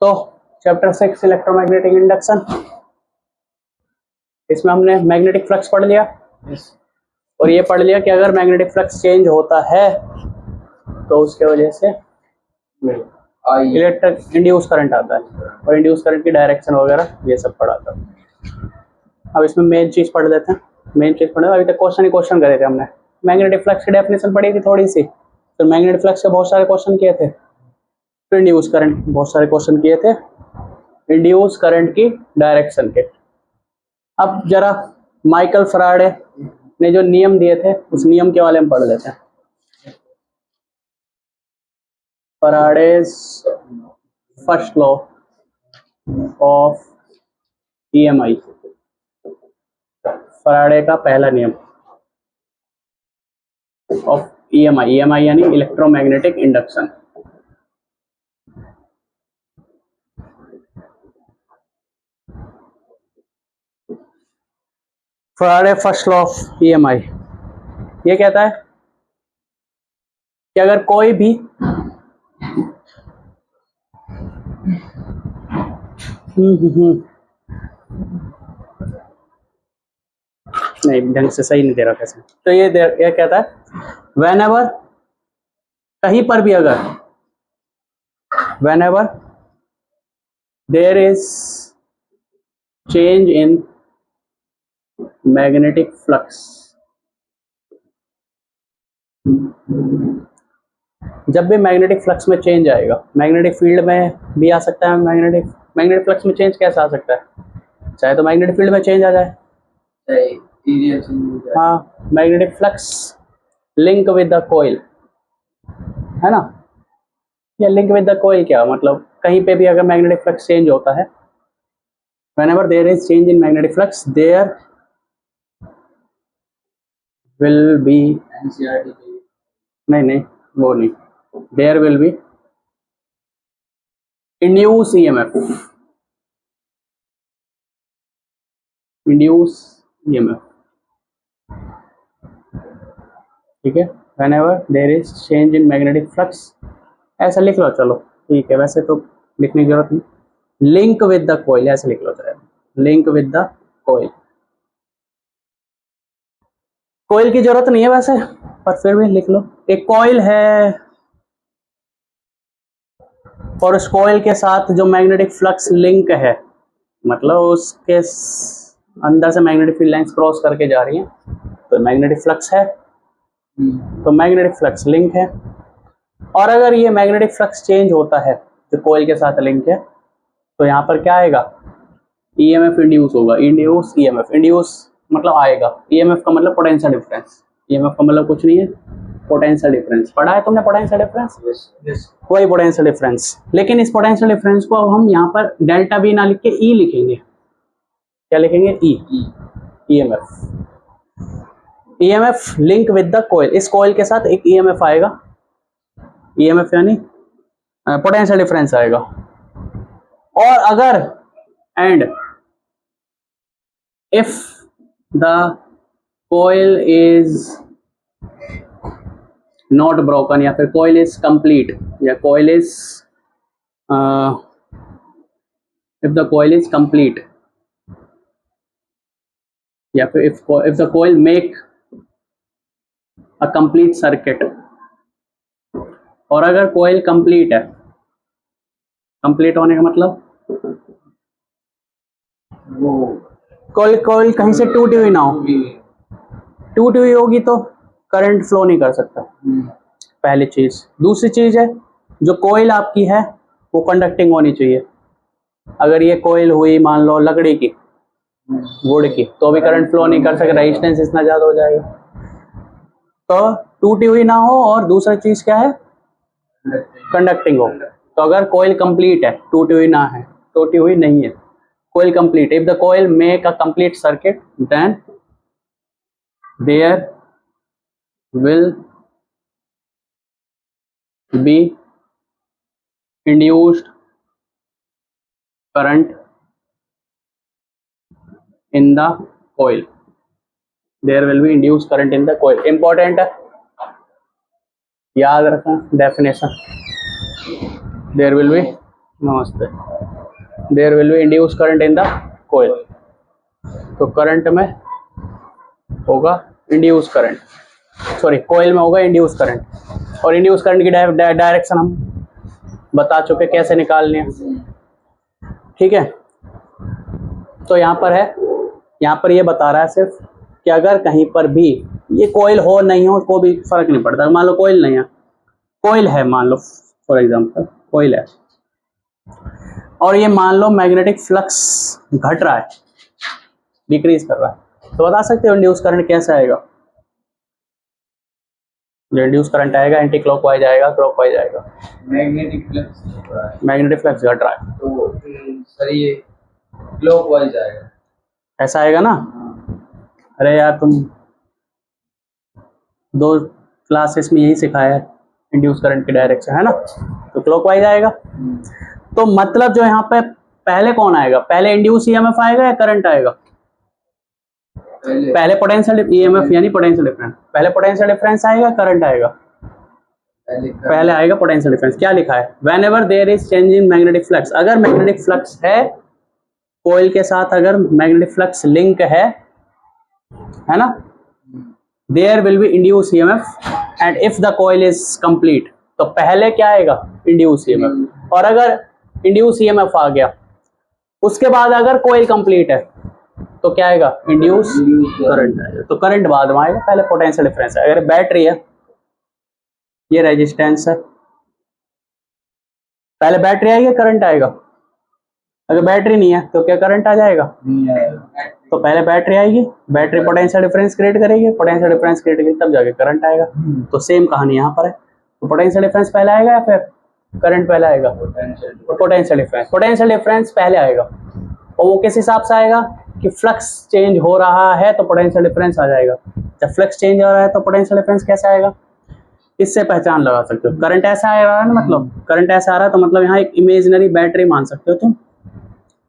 तो chapter 6 electromagnetic induction, इसमें हमने मैग्नेटिक फ्लक्स पढ़ लिया और ये पढ़ लिया कि अगर मैग्नेटिक फ्लक्स चेंज होता है तो उसके वजह से इलेक्ट्रिक इंड्यूस करंट आता है और इंड्यूस करंट की डायरेक्शन वगैरह ये सब पढ़ा था। अब इसमें मेन चीज पढ़ लेते हैं। मेन चीज पढ़े, अभी तक क्वेश्चन ही क्वेश्चन करे थे हमने। मैग्नेटिक फ्लक्स की डेफिनेशन पढ़ी थी थोड़ी सी, फिर मैग्नेटिक फ्लक्स के बहुत सारे क्वेश्चन किए थे, फिर इंड्यूस करंट बहुत सारे क्वेश्चन किए थे, इंड्यूस करंट की डायरेक्शन के। अब जरा माइकल फैराडे ने जो नियम दिए थे उस नियम के बारे में पढ़ लेते हैं। Faraday's first law of EMI, Faraday का पहला नियम ऑफ EMI, EMI यानी electromagnetic induction. Faraday first law of EMI ये कहता है कि अगर कोई भी नहीं ढंग से सही नहीं दे रहा कैसे, तो ये कहता है whenever, कहीं पर भी अगर, whenever there is change in magnetic flux, जब भी मैग्नेटिक फ्लक्स में चेंज आएगा, मैग्नेटिक फील्ड में भी आ सकता है, मैग्नेटिक फ्लक्स में चेंज कैसे आ सकता है, चाहे तो मैग्नेटिक फील्ड में चेंज आ जाए, हाँ magnetic flux link with the coil, है ना। ये लिंक विद द कोइल क्या मतलब, कहीं पे भी अगर मैग्नेटिक फ्लक्स चेंज होता है, whenever there is change in magnetic flux there will be, नहीं वो नहीं, there will be induce EMF, ठीक है। whenever there is change in magnetic flux, ऐसा लिख लो, चलो ठीक है, वैसे तो लिखने की जरूरत नहीं, लिंक विद द कोइल ऐसे लिख लो, चाहे link with the coil. Coil की जरूरत नहीं है वैसे, पर फिर भी लिख लो। एक कोइल है और उस कोइल के साथ जो मैग्नेटिक फ्लक्स लिंक है, मतलब उसके अंदर से मैग्नेटिक फील्ड लाइंस क्रॉस करके जा रही हैं, तो मैग्नेटिक फ्लक्स है, तो मैग्नेटिक फ्लक्स लिंक है। और अगर ये मैग्नेटिक फ्लक्स चेंज होता है जो कोइल के साथ लिंक है, तो यहाँ पर क्या आएगा, EMF इंड्यूस होगा, इंड्यूस EMF, इंड्यूस मतलब आएगा, EMF का मतलब पोटेंशियल डिफरेंस, EMF का मतलब कुछ नहीं है, पोटेंशियल डिफरेंस। पढ़ा है तुमने पोटेंशियल डिफरेंस? वही पोटेंशियल डिफरेंस, लेकिन इस पोटेंशियल डिफरेंस को अब हम यहाँ पर डेल्टा V ना लिख के E लिखेंगे। क्या लिखेंगे? EMF link with the coil, इस कोइल के साथ एक EMF आएगा, EMF यानी पोटेंशियल डिफरेंस आएगा। और अगर and if the coil is not broken, या फिर कोइल इज कंप्लीट, या coil is if the coil is complete, या फिर if the coil make a complete circuit, और अगर कोइल कंप्लीट है, कंप्लीट होने का मतलब कोइल कहीं से टूटी हुई ना हो, टूटी हुई होगी तो करंट फ्लो नहीं कर सकता, पहली चीज। दूसरी चीज है, जो कोइल आपकी है वो कंडक्टिंग होनी चाहिए। अगर ये कोइल हुई मान लो लकड़ी की, वुड की, तो भी करंट फ्लो नहीं कर सकता, रेजिस्टेंस इतना ज्यादा हो जाएगा। तो टूटी हुई ना हो, और दूसरा चीज क्या है, कंडक्टिंग हो। तो अगर कोइल कंप्लीट है, टूटी हुई ना है, टूटी हुई नहीं है, coil complete, if the coil make a complete circuit then there will be induced current in the coil, there will be induced current in the coil. Important है, याद रखना डेफिनेशन, देयर विल बी नमस्ते। There will be induce current in the coil, तो current में होगा induce current, sorry कोयल में होगा induce current, और इंड्यूस करंट की डायरेक्शन हम बता चुके कैसे निकालनी है, ठीक है। तो यहाँ पर है, यहाँ पर ये बता रहा है सिर्फ कि अगर कहीं पर भी ये कोयल हो नहीं हो कोई भी फर्क नहीं पड़ता। मान लो कोयल नहीं है, कोयल है मान लो फॉर एग्जांपल कोयल है, और ये मान लो मैग्नेटिक फ्लक्स घट रहा है, डिक्रीज कर रहा है, तो बता सकते हो इंड्यूस करंट कैसे आएगा। जो इंड्यूस करंट आएगा एंटी क्लॉकवाइज आएगा, क्लॉकवाइज आएगा। मैग्नेटिक फ्लक्स घट रहा है तो सर ये क्लॉकवाइज आएगा, ऐसा आएगा ना। अरे यार तुम 2 क्लासेस में यही सिखाया है इंड्यूस करंट की डायरेक्शन, है ना, तो क्लॉकवाइज आएगा। तो मतलब जो यहाँ पे पहले कौन आएगा, पहले इंड्यूस ईएमएफ आएगा या करंट आएगा? पहले पोटेंशियल ईएमएफ यानी पोटेंशियल डिफरेंस, पहले पोटेंशियल डिफरेंस आएगा, करंट आएगा? पहले आएगा पोटेंशियल डिफरेंस। क्या लिखा है, whenever there is change in magnetic flux, अगर मैग्नेटिक फ्लक्स है कोयल के साथ, अगर मैग्नेटिक फ्लक्स लिंक है ना, there will be induce EMF and if the coil is complete, तो पहले क्या आएगा इंड्यूस ईएमएफ, और अगर इंड्यूस ईएमएफ आ गया उसके बाद अगर कोयल कंप्लीट है तो क्या आएगा इंड्यूस करंट आएगा। तो करंट बाद में आएगा, पहले पोटेंशियल डिफरेंस है। अगर बैटरी है, ये रेजिस्टेंस है, पहले बैटरी आएगी करंट आएगा। अगर बैटरी नहीं है तो क्या करंट आ जाएगा? तो पहले बैटरी आएगी, बैटरी पोटेंशियल डिफरेंस क्रिएट करेगी, पोटेंशियल डिफरेंस क्रिएट करेगी तब जाके करंट आएगा। तो सेम कहानी यहाँ पर है, तो पोटेंशियल डिफरेंस पहले आएगा या फिर करंट पहले आएगा? पोटेंशियल डिफरेंस पहले आएगा, और वो किस हिसाब से आएगा कि फ्लक्स चेंज हो रहा है तो पोटेंशियल डिफरेंस आ जाएगा। जब फ्लक्स चेंज हो रहा है तो पोटेंशियल डिफरेंस कैसे आएगा, इससे पहचान लगा सकते हो। करंट ऐसा आ रहा है ना, मतलब करंट ऐसा आ रहा है तो मतलब यहाँ एक इमेजिनरी बैटरी मान सकते हो तुम,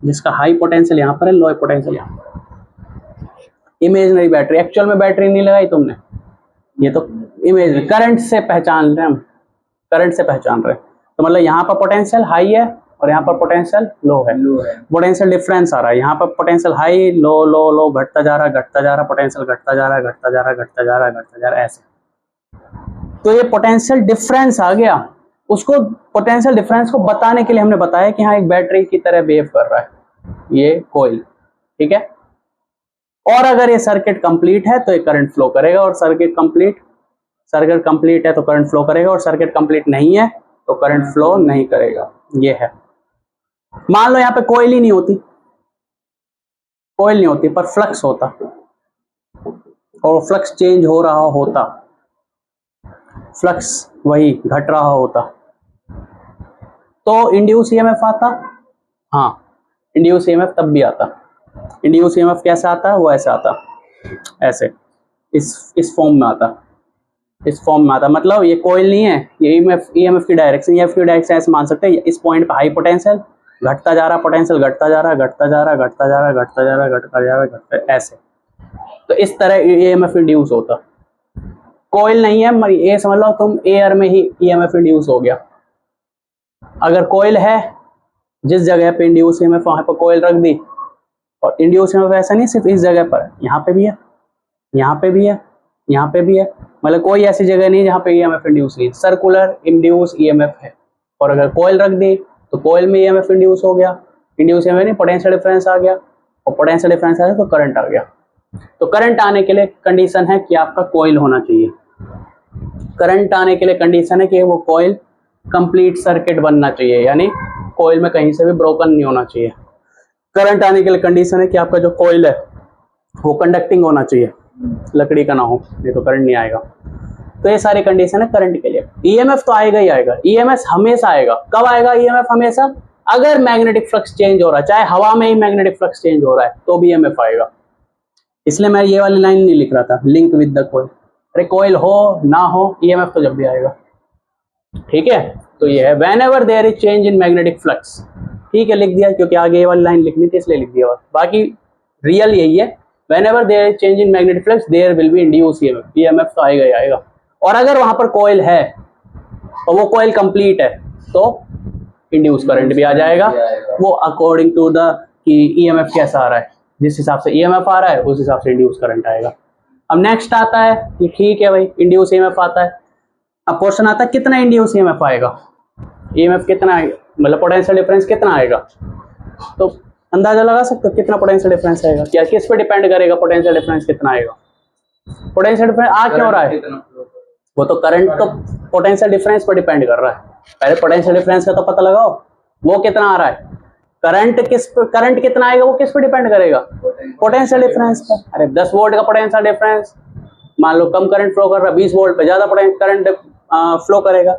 जिसका हाई पोटेंशियल यहाँ पर है, लो पोटेंशियल यहाँ पर। इमेजिनरी बैटरी, एक्चुअल में बैटरी नहीं लगाई तुमने, ये तो इमेजिनरी। करंट से पहचान रहे हम, करंट से पहचान रहे, तो मतलब यहाँ पर पोटेंशियल हाई है और यहाँ पर पोटेंशियल लो है। पोटेंशियल डिफरेंस आ रहा है, यहाँ पर पोटेंशियल हाई लो लो लो घटता जा रहा, पोटेंशियल घटता जा रहा, ऐसे। तो ये पोटेंशियल डिफरेंस आ गया, उसको पोटेंशियल डिफरेंस को बताने के लिए हमने बताया कि हाँ एक बैटरी की तरह बिहेव कर रहा है ये कोयल, ठीक है। और अगर ये सर्किट कंप्लीट है तो ये करंट फ्लो करेगा, और सर्किट कंप्लीट है तो करंट फ्लो करेगा, और सर्किट कंप्लीट नहीं है तो करंट फ्लो नहीं करेगा। ये है। मान लो यहाँ पे कोयल ही नहीं होती, कोयल नहीं होती पर फ्लक्स होता, और फ्लक्स चेंज हो रहा होता, फ्लक्स वही घट रहा होता, तो इंड्यूस ईएमएफ आता। हाँ, इंड्यूस ईएमएफ तब भी आता। इंड्यूस ईएमएफ कैसे आता है, वो ऐसे आता, ऐसे इस फॉर्म में आता, इस फॉर्म में आता। मतलब ये कोयल नहीं है, ये ईएमएफ की डायरेक्शन, ईएमएफ की डायरेक्शन ऐसे मान सकते हैं। इस पॉइंट पे हाई पोटेंशियल, घटता जा रहा पोटेंशियल, घटता जा रहा, ऐसे। तो इस तरह ईएमएफ इंड्यूस होता। कोयल नहीं है, ये समझ लो तुम एयर में ही ईएमएफ इंड्यूस हो गया। अगर कोयल है, जिस जगह पे इंड्यूस ईएमएफ वहां पर कोयल रख दी, और इंड्यूस ईएमएफ ऐसा नहीं सिर्फ इस जगह पर, यहाँ पे भी है, यहाँ पे भी है, यहाँ पे भी है, मतलब कोई ऐसी जगह नहीं जहाँ पे ईएमएफ इंड्यूस नहीं। सर्कुलर इंड्यूस ईएमएफ है, और अगर कोयल रख दी तो कोयल में ईएमएफ इंड्यूस हो गया। इंड्यूस ईएमएफ नहीं, पोटेंशियल डिफरेंस आ गया, और पोटेंशियल डिफरेंस आ गया तो करंट आ गया। तो करंट आने के लिए कंडीशन है कि आपका कोयल होना चाहिए। करंट आने के लिए कंडीशन है कि वो कोयल कंप्लीट सर्किट बनना चाहिए, यानी कोयल में कहीं से भी ब्रोकन नहीं होना चाहिए। करंट आने के लिए कंडीशन है कि आपका जो कोयल है वो कंडक्टिंग होना चाहिए, लकड़ी का ना हो, नहीं तो करंट नहीं आएगा। तो ये सारी कंडीशन है करंट के लिए। ईएमएफ तो आएगा ही आएगा, ईएमएफ हमेशा आएगा। कब आएगा ईएमएफ? हमेशा अगर मैग्नेटिक फ्लक्स चेंज हो रहा है, चाहे हवा में ही मैग्नेटिक फ्लक्स चेंज हो रहा है तो भी ईएमएफ आएगा। इसलिए मैं ये वाली लाइन नहीं लिख रहा था, लिंक विद द कोयल। अरे कोयल हो ना हो, ईएमएफ तो जब भी आएगा, ठीक है। तो ये है whenever there is change in magnetic flux, ठीक है, लिख दिया क्योंकि आगे ये वाली लाइन लिखनी थी इसलिए लिख दिया। बाकी रियल यही है, whenever there is change in magnetic flux there will be induce EMF. EMF तो आएगा ही आएगा। और अगर वहां पर कोयल है और वो कोयल कंप्लीट है तो इंड्यूस करंट भी आ जाएगा। वो अकॉर्डिंग टू द कि ईएमएफ कैसा आ रहा है, जिस हिसाब से ईएमएफ आ रहा है उस हिसाब से इंड्यूस करंट आएगा। अब नेक्स्ट आता है कि ठीक है भाई इंड्यूस ईएमएफ आता है। अब क्वेश्चन आता है कितना इंड्यूस ईएमएफ आएगा, ईएमएफ कितना आएगा, मतलब पोटेंशियल डिफरेंस कितना आएगा। तो अंदाजा लगा सकते हो कितना पोटेंशियल डिफरेंस आएगा, क्या किस पे डिपेंड करेगा पोटेंशियल डिफरेंस कितना आएगा। पोटेंशियल डिफरेंस आ क्यों रहा है, वो तो करंट तो पोटेंशियल डिफरेंस पर डिपेंड कर रहा है। पहले पोटेंशियल डिफरेंस का तो पता लगाओ, वो कितना आ रहा है। करंट कितना आएगा वो किस पे डिपेंड करेगा, पोटेंशियल डिफरेंस पर। अरे 10 वोल्ट का पोटेंशियल डिफरेंस, मान लो कम करंट फ्लो कर रहा है, 20 वोल्ट पे ज्यादा करंट फ्लो करेगा।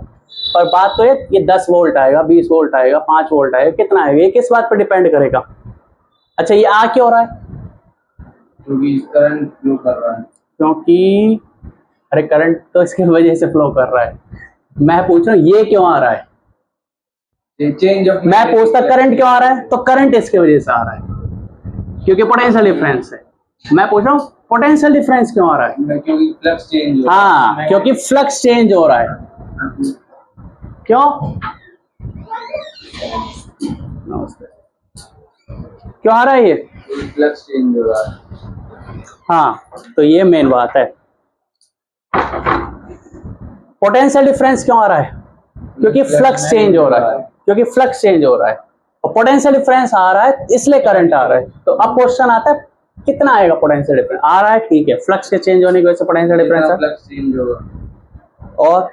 पर बात तो ये 10 वोल्ट आएगा, 20 वोल्ट आएगा, 5 वोल्ट आएगा, कितना आएगा, ये किस बात पर डिपेंड करेगा। अच्छा ये आ क्यों रहा है, क्योंकि करंट फ्लो कर रहा है। क्योंकि अरे करंट तो इसकी वजह से फ्लो कर रहा है। मैं पूछ रहा हूँ ये क्यों आ रहा है, चेंज ऑफ, मैं पूछता करंट क्यों आ रहा है, तो करंट इसके वजह से आ रहा है क्योंकि पोटेंशियल डिफरेंस है। मैं पूछ रहा हूँ पोटेंशियल डिफरेंस क्यों आ रहा है, क्योंकि फ्लक्स चेंज हो रहा है। हाँ क्योंकि फ्लक्स चेंज हो रहा है। क्यों, क्यों आ रहा है ये, फ्लक्स चेंज हो रहा है। हाँ तो ये मेन बात है। पोटेंशियल डिफरेंस क्यों आ रहा है, क्योंकि फ्लक्स चेंज हो रहा है, क्योंकि फ्लक्स चेंज हो रहा है और पोटेंशियल डिफरेंस आ रहा है इसलिए करंट आ रहा है। तो अब क्वेश्चन आता है कितना आएगा पोटेंशियल डिफरेंस, आ रहा है ठीक है, फ्लक्स के चेंज होने की वजह से पोटेंशियल डिफरेंस है, फ्लक्स चेंज होगा और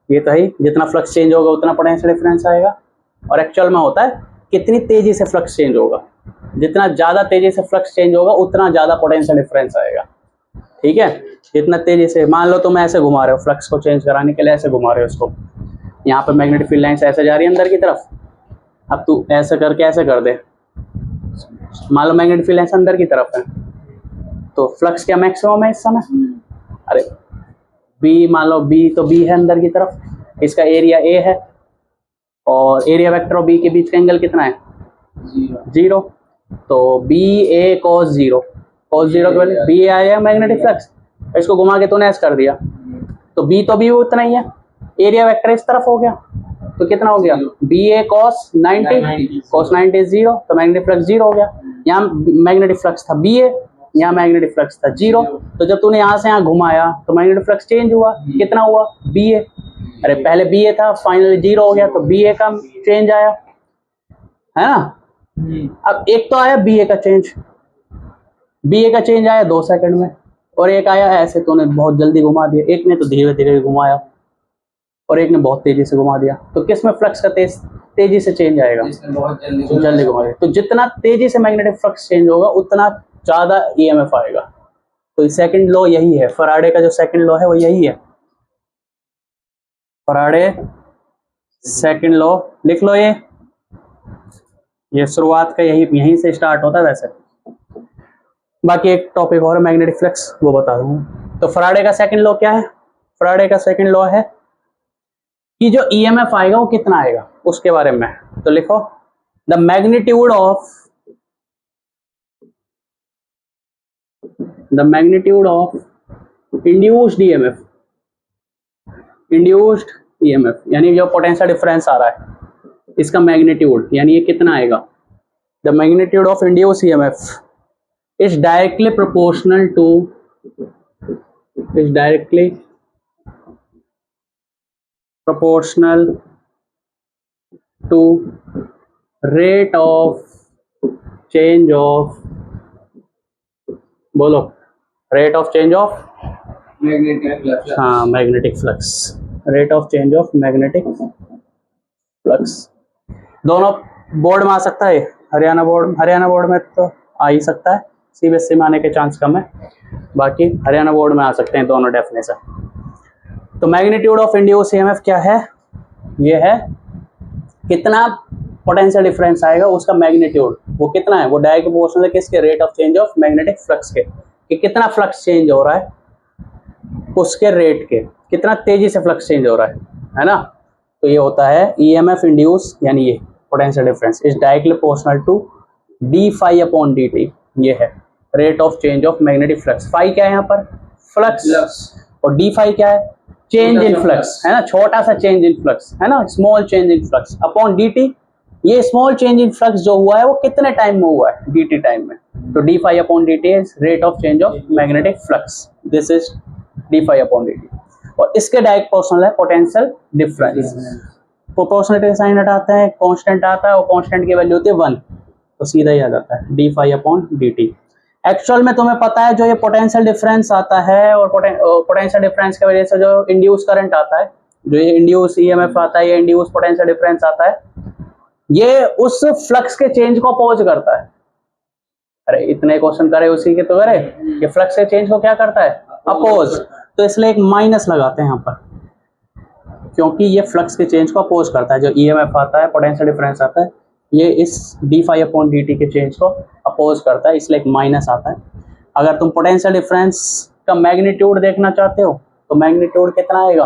ये तो है जितना फ्लक्स चेंज होगा उतना पोटेंशियल डिफरेंस आएगा। और एक्चुअल में होता है कितनी तेजी से फ्लक्स चेंज होगा, जितना ज्यादा तेजी से फ्लक्स चेंज होगा उतना ज्यादा पोटेंशियल डिफरेंस आएगा। ठीक है, जितना तेजी से, मान लो तुम ऐसे घुमा रहे हो फ्लक्स को चेंज कराने के लिए, ऐसे घुमा रहे हो इसको, यहाँ पे मैग्नेटिक फील्ड लाइंस ऐसे जा रही है अंदर की तरफ। अब तू ऐसे करके ऐसे कर दे, मान लो मैग्नेटिक फील्ड लाइंस अंदर की तरफ है तो फ्लक्स क्या मैक्सिमम है इस समय। अरे बी, मान लो बी, तो बी है अंदर की तरफ, इसका एरिया ए है और एरिया वेक्टर और बी के बीच का एंगल कितना है, 0। तो बी ए कॉस 0, कॉस 0 के बदले बी ए आया मैग्नेटिक फ्लक्स, इसको घुमा के तूने ऐसे कर दिया तो बी उतना ही है, एरिया वेक्टर इस तरफ हो गया तो कितना हो गया, बी ए कॉस 90, कॉस 90 0, तो मैग्नेटिक फ्लक्स 0 हो गया। यहाँ मैग्नेटिक फ्लक्स था बी ए, यहाँ मैग्नेटिक फ्लक्स था 0, तो जब तूने यहाँ से यहाँ घुमाया तो मैग्नेटिक फ्लक्स चेंज हुआ, कितना हुआ, बी ए। अरे पहले बी ए था, फाइनली 0 हो गया तो बी ए का चेंज आया, है ना। अब एक तो आया बी ए का चेंज, बी ए का चेंज आया 2 सेकंड में, और एक आया ऐसे तूने बहुत जल्दी घुमा दिया, एक ने तो धीरे धीरे घुमाया और एक ने बहुत तेजी से घुमा दिया। तो किस में फ्लक्स का तेजी से चेंज आएगा, बहुत जल्दी घुमा दिया। तो जितना तेजी से मैग्नेटिक फ्लक्स चेंज होगा उतना ज्यादा ईएमएफ आएगा। तो सेकंड लॉ यही है, फराडे का जो सेकंड लॉ है वो यही है, फराडे सेकंड लॉ लिख लो। ये शुरुआत का यहीं से स्टार्ट होता है वैसे। बाकी एक टॉपिक और मैग्नेटिक फ्लक्स, वो बता दूंगा। तो फराडे का सेकंड लॉ क्या है, फराडे का सेकंड लॉ है कि जो ईएमएफ आएगा वो कितना आएगा उसके बारे में। तो लिखो the magnitude of induced EMF, यानी जो पोटेंशियल डिफरेंस आ रहा है इसका मैग्नीट्यूड, यानी ये कितना आएगा। The magnitude of induced EMF is directly proportional to rate of change of, बोलो, rate of change of magnetic flux. हाँ magnetic flux, rate of change of magnetic flux. दोनों बोर्ड में आ सकता है, हरियाणा बोर्ड में तो आ ही सकता है, सीबीएसई में आने के चांस कम है, बाकी हरियाणा बोर्ड में आ सकते हैं दोनों डेफिनेशन। तो मैग्नीट्यूड ऑफ इंड्यूस्ड ईएमएफ क्या है, ये है कितना पोटेंशियल डिफरेंस आएगा उसका मैग्नीट्यूड, वो कितना है, वो डायरेक्ट प्रोपोर्शनल है किसके, rate of change of magnetic flux के, कि कितना फ्लक्स चेंज हो रहा है उसके रेट के, कितना तेजी से फ्लक्स चेंज हो रहा है ना। तो ये होता है ईएमएफ इंड्यूस, यानी ये potential difference is directly proportional to d phi upon D t, ये है rate of change of magnetic flux. Phi क्या है यहाँ पर, फ्लक्स, और डी फाई क्या है, चेंज इन फ्लक्स, है ना, छोटा सा चेंज इन फ्लक्स, है ना, small change in flux, upon D t ये स्मॉल चेंज इन फ्लक्स जो हुआ है वो कितने टाइम में हुआ है, dt टाइम में। तो d phi upon dt is rate of change of magnetic flux, this is d phi upon dt। और इसके डायरेक्ट प्रोपोर्शनल है पोटेंशियल डिफरेंस। प्रोपोर्शनलिटी का साइन हटाते हैं, कांस्टेंट आता है और कांस्टेंट की वैल्यू होती है 1, तो सीधा ही आ जाता है d phi upon dt। Actual में तुम्हें पता है जो ये पोटेंशियल डिफरेंस आता है और पोटेंशियल डिफरेंस की वजह से जो इंड्यूस करंट आता है, जो ये इंड्यूस ईएमएफ आता है, ये इंड्यूस पोटेंशियल डिफरेंस आता है, ये उस फ्लक्स के चेंज को अपोज करता है। अरे इतने क्वेश्चन करे उसी के तो करे, ये फ्लक्स के चेंज को क्या करता है, अपोज। तो इसलिए एक माइनस लगाते हैं यहाँ पर, क्योंकि ये फ्लक्स के चेंज को अपोज करता है। जो ईएमएफ आता है, पोटेंशियल डिफरेंस आता है, ये इस d phi अपॉन dt के चेंज को अपोज करता है, इसलिए एक माइनस आता है। अगर तुम पोटेंशियल डिफरेंस का मैग्नीट्यूड देखना चाहते हो तो मैग्नीट्यूड कितना आएगा,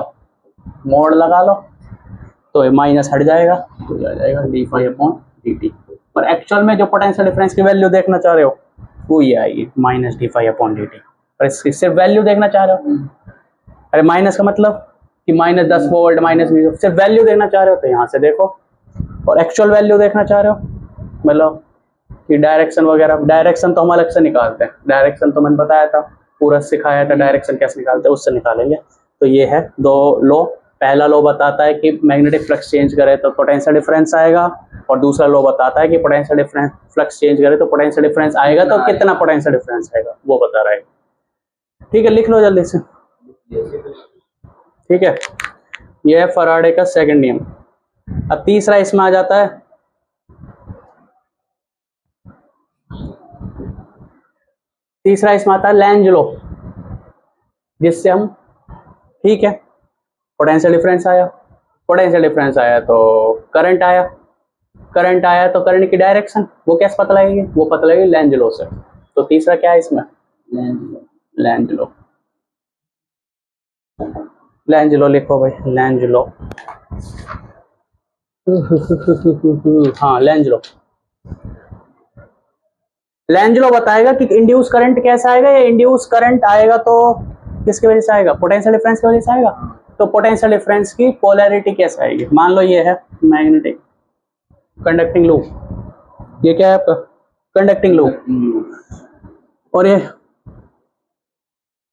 मोड लगा लो तो ये माइनस हट जाएगा, तो आ जाएगा d phi अपॉन dt। पर एक्चुअल में जो पोटेंशियल डिफरेंस की वैल्यू देखना चाह रहे हो वो ये आएगी minus d phi upon dt। और इसकी सिर्फ वैल्यू देखना चाह रहे हो, अरे माइनस का मतलब कि माइनस 10 वोल्ट, माइनस 20, सिर्फ वैल्यू देखना चाह रहे हो तो यहाँ से देखो। और एक्चुअल वैल्यू देखना चाह रहे हो, मतलब कि डायरेक्शन वगैरह, डायरेक्शन तो हम अलग से निकालते हैं, डायरेक्शन तो मैंने बताया था, पूरा सिखाया था डायरेक्शन कैसे निकालते हैं, उससे निकालेंगे। तो ये है दो लो। पहला लो बताता है कि मैग्नेटिक फ्लक्स चेंज करे तो पोटेंशियल डिफरेंस आएगा, और दूसरा लो बताता है कि पोटेंशियल डिफरेंस फ्लक्स चेंज करे तो पोटेंशियल डिफरेंस आएगा तो कितना पोटेंशियल डिफरेंस आएगा वो बता रहा है। ठीक है, लिख लो जल्दी से। ठीक है, ये है फैराडे का सेकंड नियम। अब तीसरा इसमें आ जाता है, तीसरा इसमें आता है लेंज लॉ, जिससे हम, ठीक है, पोटेंशियल डिफरेंस आया, पोटेंशियल डिफरेंस आया तो करंट आया, करंट आया तो करंट की डायरेक्शन वो कैसे पता लगेगी, वो पता लगेगी लेंज लॉ से। तो तीसरा क्या है इसमें, लेंज लॉ। लेंज लॉ लिखो भाई, लेंज लॉ। हाँ, लेंज लॉ। लेंज लॉ बताएगा कि इंड्यूस करंट कैसा आएगा, या इंड्यूस करंट आएगा तो किसकी वजह से आएगा, पोटेंशियल डिफरेंस की वजह से आएगा। तो पोटेंशियल डिफरेंस की पोलैरिटी कैसे आएगी, मान लो ये है मैग्नेटिक कंडक्टिंग लूप, ये क्या है आपका कंडक्टिंग लूप, और ये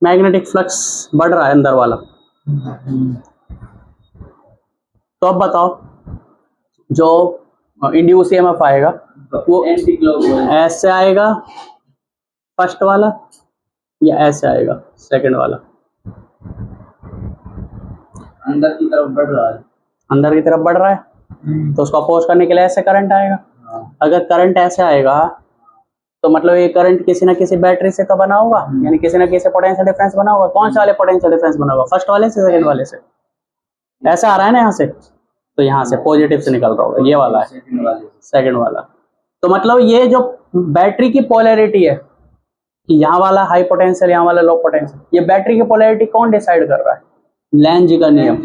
मैग्नेटिक फ्लक्स बढ़ रहा है अंदर वाला। तो अब बताओ जो इंड्यूस ईएमएफ आएगा वो ऐसे आएगा फर्स्ट वाला, या ऐसे आएगा सेकंड वाला, अंदर की तरफ बढ़ रहा है, अंदर की तरफ बढ़ रहा है तो उसको अपोज करने के लिए ऐसे करंट आएगा। अगर करंट ऐसे आएगा तो मतलब ये करंट किसी ना किसी बैटरी से तो बना होगा, यानी किसी ना किसी पोटेंशियल डिफरेंस बना होगा। कौन से वाले पोटेंशियल डिफरेंस बना होगा, फर्स्ट वाले से सेकंड वाले से, ऐसा आ रहा है ना यहाँ से, तो यहाँ से पॉजिटिव से निकल रहा होगा, ये वाला है सेकंड वाला। तो मतलब ये जो बैटरी की पोलैरिटी है कि यहाँ वाला हाई पोटेंशियल, यहाँ वाला लो पोटेंशियल, ये बैटरी की पोलैरिटी कौन डिसाइड कर रहा है, लेंज का नियम,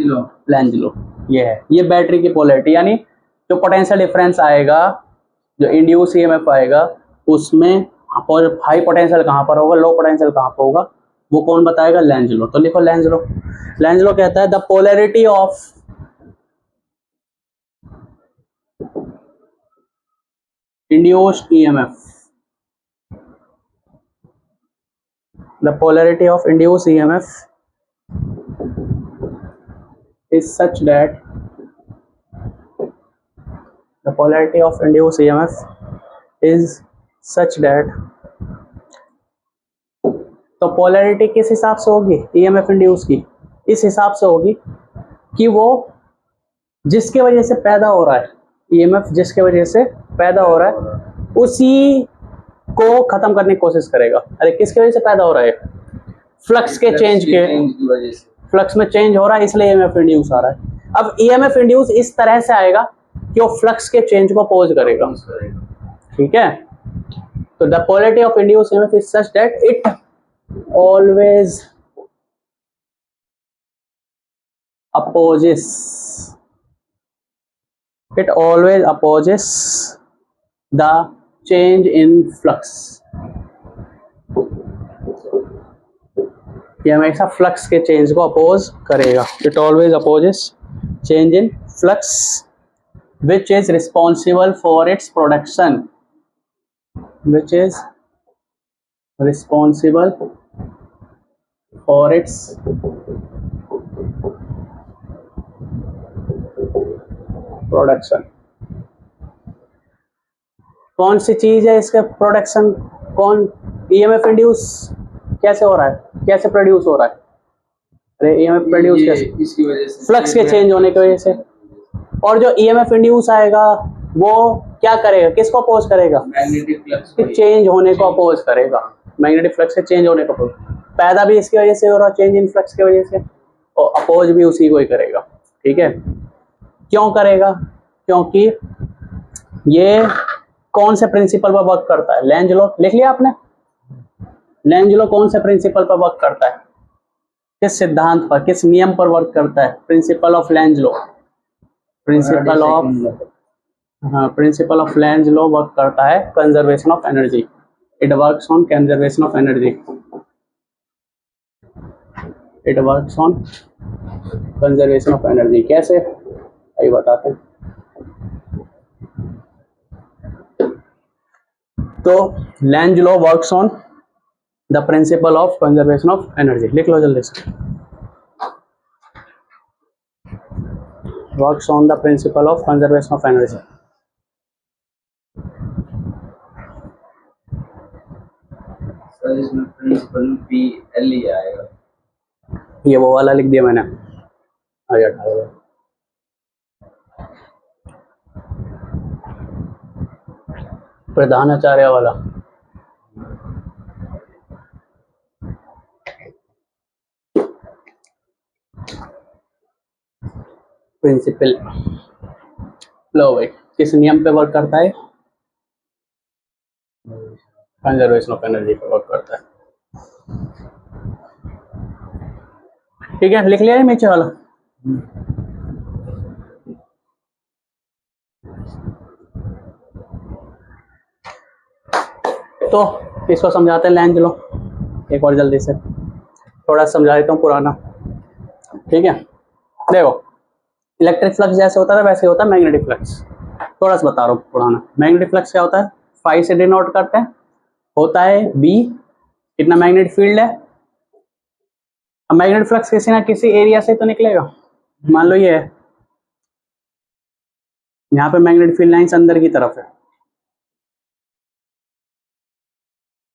लेंज लॉ। ये है, ये बैटरी की पोलैरिटी, यानी जो पोटेंशियल डिफरेंस आएगा, जो इंड्यूस ईएमएफ आएगा, उसमें हाई पोटेंशियल कहाँ पर होगा, लो पोटेंशियल कहाँ पर होगा, वो कौन बताएगा, लेंज लॉ। तो लिखो लेंज लॉ। लेंज लॉ कहता है the polarity of induced EMF, the polarity of induced EMF is such that the polarity of induced EMF is such that, तो पोलैरिटी किस हिसाब से होगी EMF इंड्यूस की, इस हिसाब से होगी कि वो जिसके वजह से पैदा हो रहा है EMF, जिसके वजह से पैदा हो रहा है उसी को खत्म करने की कोशिश करेगा। अरे किसकी वजह से पैदा हो रहा है, फ्लक्स के चेंज के वजह से, फ्लक्स में चेंज हो रहा है इसलिए EMF इंड्यूस आ रहा है। अब EMF इंड्यूस इस तरह से आएगा कि वो फ्लक्स के चेंज को अपोज करेगा, ठीक है। तो the polarity of induce EMF is such that it always opposes, it always opposes the change in flux, ये हमेशा फ्लक्स के चेंज को अपोज करेगा। It always opposes change in flux which is responsible for its production, which is responsible for its production. कौन सी चीज है इसका production, कौन ईएमएफ इंड्यूस कैसे हो रहा है, कैसे प्रोड्यूस हो रहा है? अरे ईएमएफ प्रोड्यूस कैसे? इसकी वजह से, फ्लक्स के चेंज होने की वजह से। और जो ईएमएफ इंड्यूस आएगा वो क्या करेगा, किसको अपोज करेगा? मैग्नेटिक फ्लक्स कि चेंज होने को अपोज करेगा, मैग्नेटिक फ्लक्स के चेंज होने को अपोज। पैदा भी इसकी वजह से हो रहा है, चेंज इन फ्लक्स की वजह से, और अपोज भी उसी को ही करेगा। ठीक है, क्यों करेगा? क्योंकि ये कौन से प्रिंसिपल पर वर्क करता है? लेंज लॉ लिख लिया आपने? लेंज लॉ कौन से प्रिंसिपल पर वर्क करता है, किस सिद्धांत पर, किस नियम पर वर्क करता है? Principle of Lenz law, principle of, हाँ, principle of Lenz law work करता है conservation of energy. It works on conservation of energy, it works on conservation of energy. कैसे, यही बताते हैं। तो Lenz law works on the principle of conservation of energy. लिख लो जल्दी से, works on the principle of conservation of energy. Sir इसमें प्रिंसिपल PL ही आएगा। ये वो वाला लिख दिया मैंने, आगे हटा दो। प्रधानाचार्य वाला, प्रिंसिपल। लो भाई, किस नियम पे वर्क करता है? कंजर्वेशन ऑफ एनर्जी पे वर्क करता है। ठीक है, लिख लिया है नीचे वाला? तो इसको समझाते हैं लेंज लॉ एक और जल्दी से, थोड़ा समझा देता हूँ पुराना। ठीक है, देखो इलेक्ट्रिक फ्लक्स जैसे होता है वैसे होता है मैग्नेटिक फ्लक्स। थोड़ा सा बता रहा हूँ पुराना। मैग्नेटिक फ्लक्स क्या होता है? फाई से डिनोट करते हैं, होता है बी, कितना मैग्नेटिक फील्ड है। अब मैग्नेटिक फ्लक्स किसी ना किसी एरिया से तो निकलेगा। मान लो ये है, यहाँ पे मैग्नेटिक फील्ड लाइंस अंदर की तरफ है,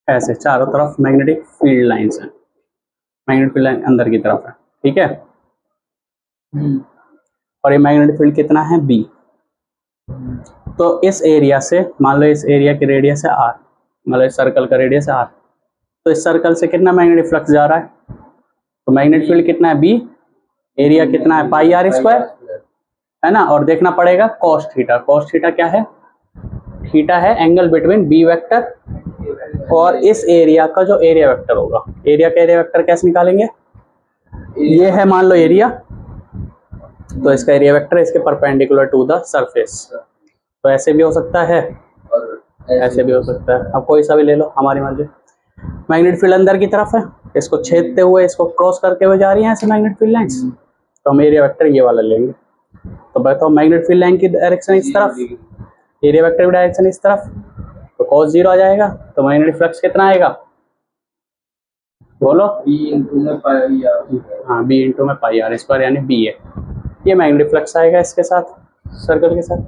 ऐसे चारों तरफ मैग्नेटिक फील्ड लाइंस हैं, मैग्नेटिक फील्ड लाइन अंदर की तरफ है। ठीक है, और ये मैग्नेटिक फील्ड कितना है? बी। तो इस एरिया से, मान लो इस एरिया की रेडियस है आर, मतलब इस सर्कल का रेडियस है आर, तो इस सर्कल से कितना मैग्नेटिक फ्लक्स जा रहा है? तो मैग्नेटिक फील्ड कितना है? बी। एरिया कितना है? पाई आर स्क्वायर, है ना। और देखना पड़ेगा कॉस थीटा। कॉस थीटा क्या है? थीटा है एंगल बिटवीन बी वेक्टर और इस एरिया का जो एरिया वेक्टर होगा। एरिया का एरिया वेक्टर कैसे निकालेंगे? ये है मान लो एरिया, तो इसका एरिया वेक्टर इसके परपेंडिकुलर टू द सरफेस। तो ऐसे भी हो सकता है और ऐसे भी हो सकता है। अब कोई सा भी ले लो, हमारी मर्जी। मैग्नेटिक फील्ड अंदर की तरफ है, इसको छेदते हुए, इसको क्रॉस करके हुए जा रही है ऐसे मैग्नेटिक फील्ड लाइंस, तो हम एरिया वेक्टर ये वाला लेंगे। तो बताओ मैग्नेटिक फील्ड लाइन की डायरेक्शन इस तरफ, एरिया वेक्टर की डायरेक्शन इस तरफ, तो cos 0 आ जाएगा। तो मैग्नेटिक फ्लक्स कितना आएगा? बोलो। B इंटू में पाई आर। हाँ, B इंटू में पाई आर स्क्वायर, यानी B है। ये मैग्नेटिक फ्लक्स आएगा इसके साथ, सर्कल के साथ।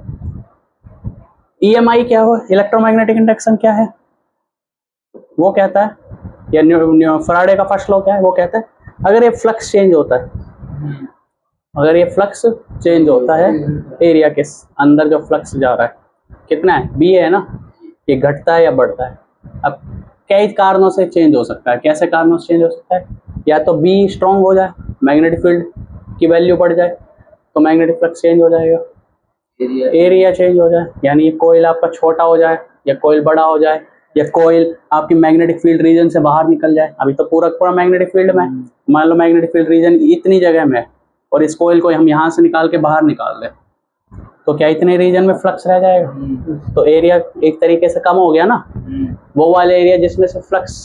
EMI क्या हो? इलेक्ट्रोमैग्नेटिक इंडक्शन क्या है? वो कहता है, या फैराडे का फर्स्ट लॉ क्या है? वो कहता है अगर ये फ्लक्स चेंज होता है, अगर ये फ्लक्स चेंज होता है, एरिया के अंदर जो फ्लक्स जा रहा है कितना है? B है ना। ये घटता है या बढ़ता है? अब कई कारणों से चेंज हो सकता है। कैसे कारणों से चेंज हो सकता है? या तो B स्ट्रॉन्ग हो जाए, मैग्नेटिक फील्ड की वैल्यू बढ़ जाए, तो मैग्नेटिक फ्लक्स चेंज हो जाएगा। एरिया चेंज हो जाए, यानी कोयल आपका छोटा हो जाए या कोयल बड़ा हो जाए, या कोयल आपकी मैग्नेटिक फील्ड रीजन से बाहर निकल जाए। अभी तो पूरा मैग्नेटिक फील्ड में, मान लो मैग्नेटिक फील्ड रीजन इतनी जगह में है और इस कोयल को हम यहाँ से निकाल के बाहर निकाल दें, तो क्या इतने रीजन में फ्लक्स रह जाएगा? तो एरिया एक तरीके से कम हो गया ना। वो वाले एरिया जिसमें से फ्लक्स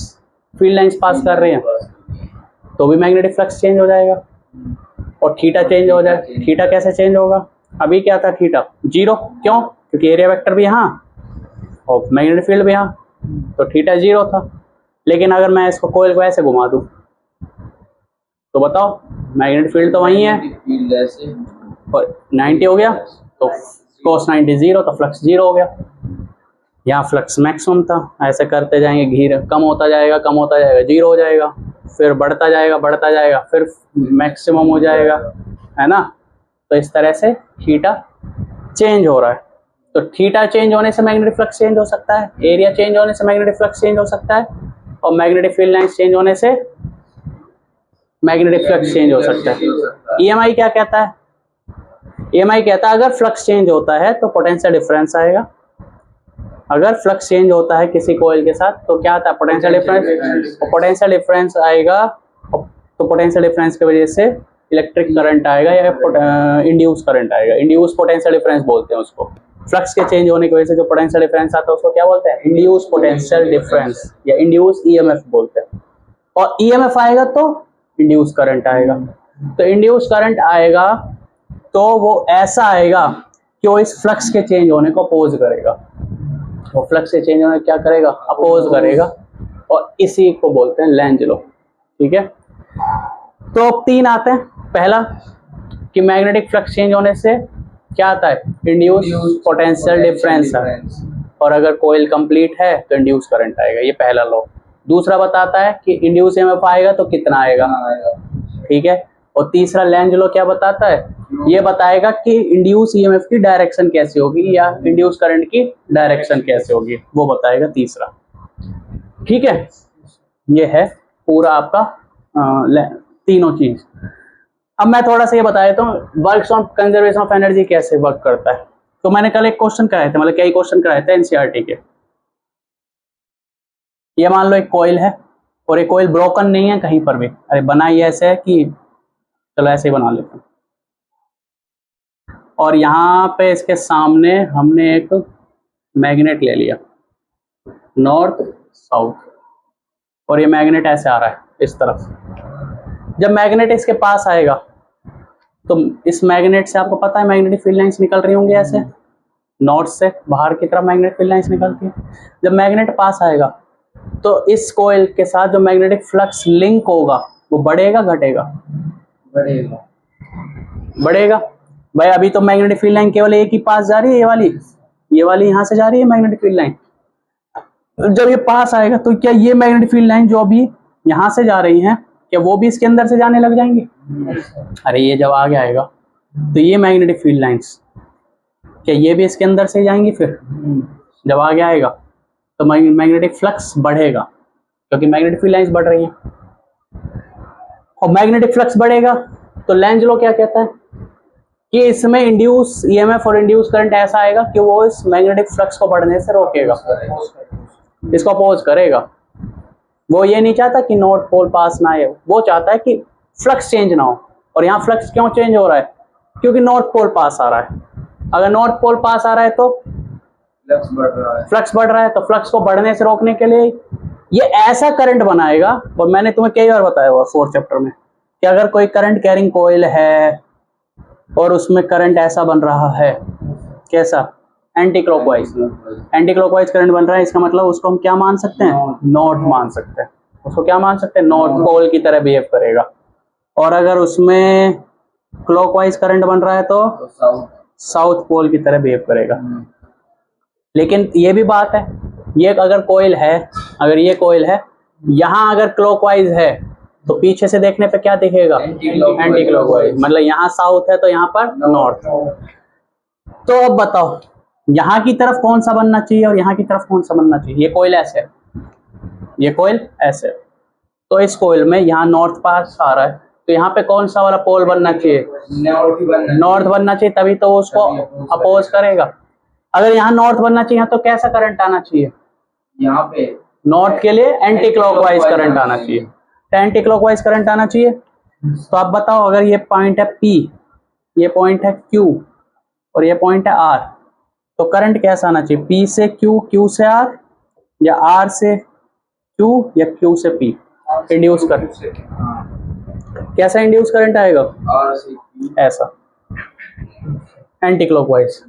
फील्ड लाइंस पास कर रहे हैं, तो भी मैग्नेटिक फ्लक्स चेंज हो जाएगा। और थीटा चेंज हो जाए, थीटा कैसे चेंज होगा? अभी क्या था थीटा 0, क्यों? क्योंकि एरिया वेक्टर भी यहाँ और मैग्नेटिक फील्ड भी यहाँ, तो थीटा 0 था। लेकिन अगर मैं इसको कोयल को ऐसे घुमा दूं तो बताओ, मैग्नेटिक फील्ड तो वही है फील्ड ऐसे और 90 हो गया, तो cos 90 0, तो फ्लक्स 0 हो गया। यहाँ फ्लक्स मैक्सिमम था, ऐसे करते जाएंगे, घीर कम होता जाएगा, कम होता जाएगा, 0 हो जाएगा, फिर बढ़ता जाएगा, बढ़ता जाएगा, फिर मैक्सिमम हो जाएगा, है ना। तो इस तरह से थीटा चेंज हो रहा है। तो थीटा चेंज होने से मैग्नेटिक फ्लक्स चेंज हो सकता है, एरिया चेंज होने से मैग्नेटिक फ्लक्स चेंज हो सकता है, और मैग्नेटिक फील्ड लाइंस चेंज होने से मैग्नेटिक फ्लक्स चेंज हो सकता है। ईएमआई क्या कहता है? ईएमआई कहता है अगर फ्लक्स चेंज होता है तो पोटेंशियल डिफरेंस आएगा। अगर फ्लक्स चेंज होता है किसी कॉइल के साथ तो क्या आता है? Potential difference. और पोटेंशियल डिफरेंस आएगा तो पोटेंशियल डिफरेंस की वजह से इलेक्ट्रिक करंट आएगा या इंड्यूस करंट आएगा। इंड्यूस पोटेंशियल डिफरेंस बोलते हैं उसको। फ्लक्स के चेंज होने की वजह से जो पोटेंशियल डिफरेंस आता है उसको क्या बोलते हैं? इंड्यूस पोटेंशियल डिफरेंस या इंड्यूस ईएमएफ बोलते हैं। और ईएमएफ आएगा तो इंड्यूस करंट आएगा। तो इंड्यूस करंट आएगा तो वो ऐसा आएगा कि वो इस फ्लक्स के चेंज होने को अपोज करेगा। वो फ्लक्स के चेंज होने क्या करेगा? अपोज करेगा, और इसी को बोलते हैं लेंज लॉ। ठीक है, तो अब 3 आते हैं। पहला कि मैग्नेटिक फ्लक्स चेंज होने से क्या आता है? इंड्यूस पोटेंशियल डिफरेंस है, और अगर कोयल कंप्लीट है तो इंड्यूस करंट आएगा। ये पहला लॉ। दूसरा बताता है कि इंड्यूस ईएमएफ आएगा तो कितना आएगा। ठीक है, और तीसरा लेंज लॉ क्या बताता है? ये बताएगा कि इंड्यूस ईएमएफ की डायरेक्शन कैसे होगी या इंड्यूस करंट की डायरेक्शन कैसे होगी, वो बताएगा तीसरा। ठीक है, ये है पूरा आपका तीनों चीज। अब मैं थोड़ा सा ये बता देता हूँ works on conservation of energy कैसे वर्क करता है। तो मैंने कल एक क्वेश्चन कराए थे, मतलब कई क्वेश्चन कराए थे एनसीईआरटी के। ये मान लो एक कॉइल है और ये कॉइल ब्रोकन नहीं है कहीं पर भी। अरे बनाई ऐसे है कि चलो ऐसे ही बना लेते हैं। और यहाँ पे इसके सामने हमने एक मैग्नेट ले लिया नॉर्थ साउथ, और ये मैग्नेट ऐसे आ रहा है इस तरफ। जब मैग्नेट इसके पास आएगा तो इस मैग्नेट से आपको पता है मैग्नेटिक फील्ड लाइंस निकल रही होंगी ऐसे, नॉर्थ से बाहर की तरफ मैग्नेटिक फील्ड लाइंस निकलती है। जब मैग्नेट पास आएगा तो इस कॉइल के साथ जो मैग्नेटिक फ्लक्स लिंक होगा वो बढ़ेगा घटेगा? बढ़ेगा। बढ़ेगा। भाई अभी तो मैग्नेटिक फील्ड लाइन केवल एक ही पास जा रही है, ये वाली यहाँ से जा रही है मैग्नेटिक फील्ड लाइन। जब ये पास आएगा तो क्या ये मैग्नेटिक फील्ड लाइन जो अभी यहाँ से जा रही है क्या वो भी इसके अंदर से जाने लग जाएंगी? अरे ये जब आगे आएगा तो ये मैग्नेटिक फील्ड लाइंस क्या ये भी इसके अंदर से जाएंगी? फिर जब आगे आएगा तो मैग्नेटिक फ्लक्स बढ़ेगा क्योंकि मैग्नेटिक फील्ड लाइंस बढ़ रही हैं। और मैग्नेटिक फ्लक्स बढ़ेगा तो लेंज लॉ क्या कहता है कि इसमें इंड्यूस ईएमएफ और इंड्यूस करंट ऐसा आएगा कि वो इस मैग्नेटिक फ्लक्स को बढ़ने से रोकेगा, इसको अपोज करेगा। वो ये नहीं चाहता कि नॉर्थ पोल पास ना आए, वो चाहता है कि फ्लक्स चेंज ना हो। और यहाँ फ्लक्स क्यों चेंज हो रहा है? क्योंकि नॉर्थ पोल पास आ रहा है। अगर नॉर्थ पोल पास आ रहा है तो फ्लक्स बढ़ रहा है, तो फ्लक्स को बढ़ने से रोकने के लिए ये ऐसा करंट बनाएगा। और मैंने तुम्हें कई बार बताया हुआ 4th चैप्टर में कि अगर कोई करंट कैरिंग कॉइल है और उसमें करंट ऐसा बन रहा है, कैसा? Anti clockwise. Anti clockwise current बन रहा है, इसका मतलब उसको हम क्या मान सकते हैं? नॉर्थ मान सकते हैं। उसको क्या मान सकते हैं? नॉर्थ पोल की तरह बिहेव करेगा। और अगर उसमें क्लॉकवाइज करंट बन रहा है तो साउथ पोल की तरह बिहेव करेगा। लेकिन ये भी बात है, ये अगर कॉइल है, अगर ये कॉइल है यहाँ अगर क्लॉकवाइज है तो पीछे से देखने पे क्या दिखेगा? Anti clockwise. मतलब यहाँ साउथ है तो यहाँ पर नॉर्थ। तो अब बताओ यहाँ की तरफ कौन सा बनना चाहिए और यहाँ की तरफ कौन सा बनना चाहिए? ये कॉइल ऐसे है, ये कॉइल ऐसे है, तो इस कॉइल में यहाँ नॉर्थ पास आ रहा है तो यहाँ पे कौन सा वाला पोल बनना चाहिए? नॉर्थ बनना चाहिए, तभी तो वो उसको अपोज करेगा। अगर यहाँ नॉर्थ बनना चाहिए तो कैसा करंट आना चाहिए? यहाँ पे नॉर्थ के लिए एंटी क्लॉकवाइज करंट आना चाहिए। तो एंटी क्लॉकवाइज करंट आना चाहिए। तो आप बताओ अगर ये पॉइंट है P, ये पॉइंट है Q और ये पॉइंट है R, तो करंट कैसा आना चाहिए? P से Q, Q से R, या R से Q या Q से P? इंड्यूस करंट कैसा इंड्यूस करंट आएगा? R से Q। ऐसा। Anti clockwise.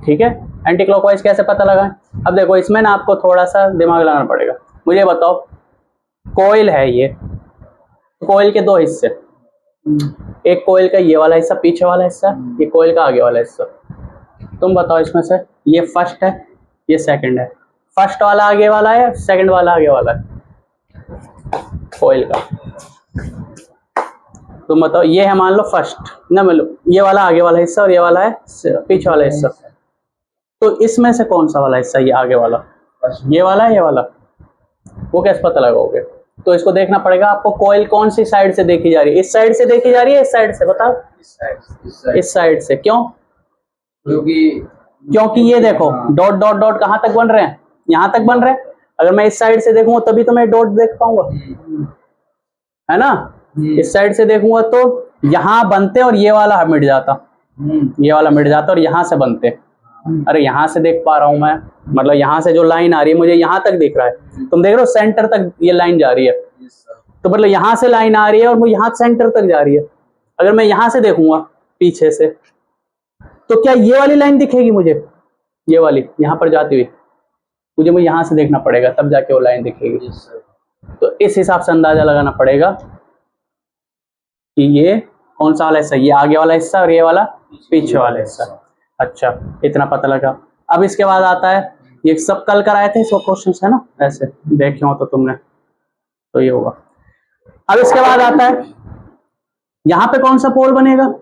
ठीक है, एंटी क्लॉकवाइज कैसे पता लगाएं? अब देखो इसमें ना आपको थोड़ा सा दिमाग लगाना पड़ेगा। मुझे बताओ, कोयल है ये, कोयल के दो हिस्से, एक कोयल का ये वाला हिस्सा पीछे वाला हिस्सा, ये कोयल का आगे वाला हिस्सा। तुम बताओ इसमें से ये फर्स्ट है ये सेकंड है, फर्स्ट वाला आगे वाला है सेकंड वाला आगे वाला है कोयल का? तुम बताओ, ये है मान लो फर्स्ट ना, मतलब ये वाला आगे वाला हिस्सा और ये वाला है पीछे वाला हिस्सा। तो इसमें से कौन सा वाला हिस्सा ये आगे वाला, ये वाला है ये वाला? वो कैसे पता लगाओगे? तो इसको देखना पड़ेगा आपको, कोयल कौन सी साइड से देखी जा रही है? इस साइड से देखी जा रही है, इस साइड से? बताओ। इस साइड से। क्यों? क्योंकि ये देखो डॉट डॉट डॉट कहाँ तक बन रहे हैं, यहाँ तक बन रहे हैं। अगर मैं इस साइड से देखूंगा तभी तो मैं डॉट देख पाऊंगा, है ना? इस साइड से देखूंगा तो यहाँ बनते और ये वाला मिट जाता, ये वाला मिट जाता और यहाँ से बनते। अरे यहाँ से देख पा रहा हूं मैं, मतलब यहाँ से जो लाइन आ रही है मुझे यहाँ तक दिख रहा है। तुम देख रहे हो सेंटर तक ये लाइन जा रही है, तो मतलब यहाँ से लाइन आ रही है और वो यहाँ सेंटर तक जा रही है। अगर मैं यहाँ से देखूंगा पीछे से तो क्या ये वाली लाइन दिखेगी मुझे? ये वाली यहाँ पर जाती हुई मुझे यहाँ से देखना पड़ेगा, तब जाके वो लाइन दिखेगी। तो इस हिसाब से अंदाजा लगाना पड़ेगा कि ये कौन सा वाला हिस्सा, ये आगे वाला हिस्सा और ये वाला पीछे वाला हिस्सा। अच्छा, इतना पता लगा। अब इसके बाद आता है, ये सब कल कराए थे इसको क्वेश्चंस, है ना? ऐसे देखे हो तो तुमने, तो ये होगा। अब इसके बाद आता है, यहाँ पे कौन सा पोल बनेगा?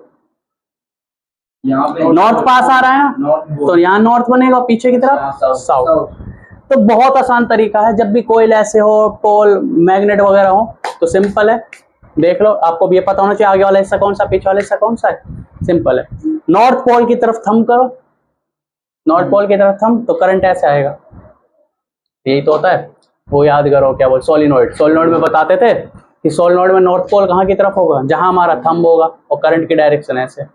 यहाँ पे नॉर्थ पास आ रहा है ना, तो यहाँ नॉर्थ बनेगा, पीछे की तरफ साउथ। तो बहुत आसान तरीका है, जब भी कोयल ऐसे हो, पोल मैग्नेट वगैरह हो, तो सिंपल है, देख लो। आपको भी ये पता होना चाहिए आगे वाला हिस्सा कौन सा, पीछे वाला हिस्सा कौन सा है। सिंपल है, नॉर्थ पोल की तरफ थंब करो, नॉर्थ पोल की तरफ थंब, तो करंट ऐसे आएगा। यही तो होता है, वो याद करो, क्या बोल, सोलिनॉइड। सोलिनॉइड में बताते थे कि सोलिनॉइड में नॉर्थ पोल कहाँ की तरफ होगा, जहां हमारा थंब होगा, और करंट की डायरेक्शन ऐसे।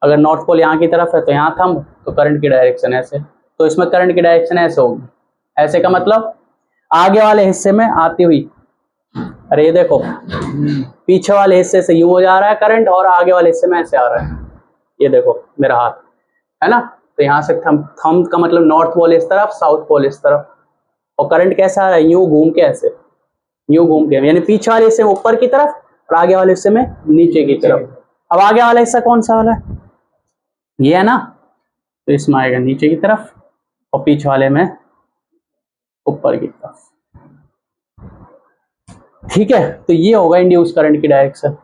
अगर नॉर्थ पोल यहाँ की तरफ है तो यहाँ थंब, तो करंट की डायरेक्शन ऐसे। तो इसमें करंट की डायरेक्शन ऐसे होगी। ऐसे का मतलब आगे वाले हिस्से में आती हुई, अरे ये देखो पीछे वाले हिस्से से यूं हो जा रहा है करंट, और आगे वाले हिस्से में ऐसे आ रहा है। ये देखो मेरा हाथ है ना, तो यहाँ से थंब का मतलब नॉर्थ पोल इस तरफ, साउथ पोल इस तरफ, और करंट कैसा आ रहा है, यूं घूम के ऐसे, यूं घूम के, यानी पीछे वाले हिस्से में ऊपर की तरफ और आगे वाले हिस्से में नीचे की तरफ। अब आगे वाला हिस्सा कौन सा वाला है, ये है ना, तो इसमें आएगा नीचे की तरफ और पीछे वाले में ऊपर की तरफ। ठीक है, तो ये होगा इंड्यूस करंट की डायरेक्शन।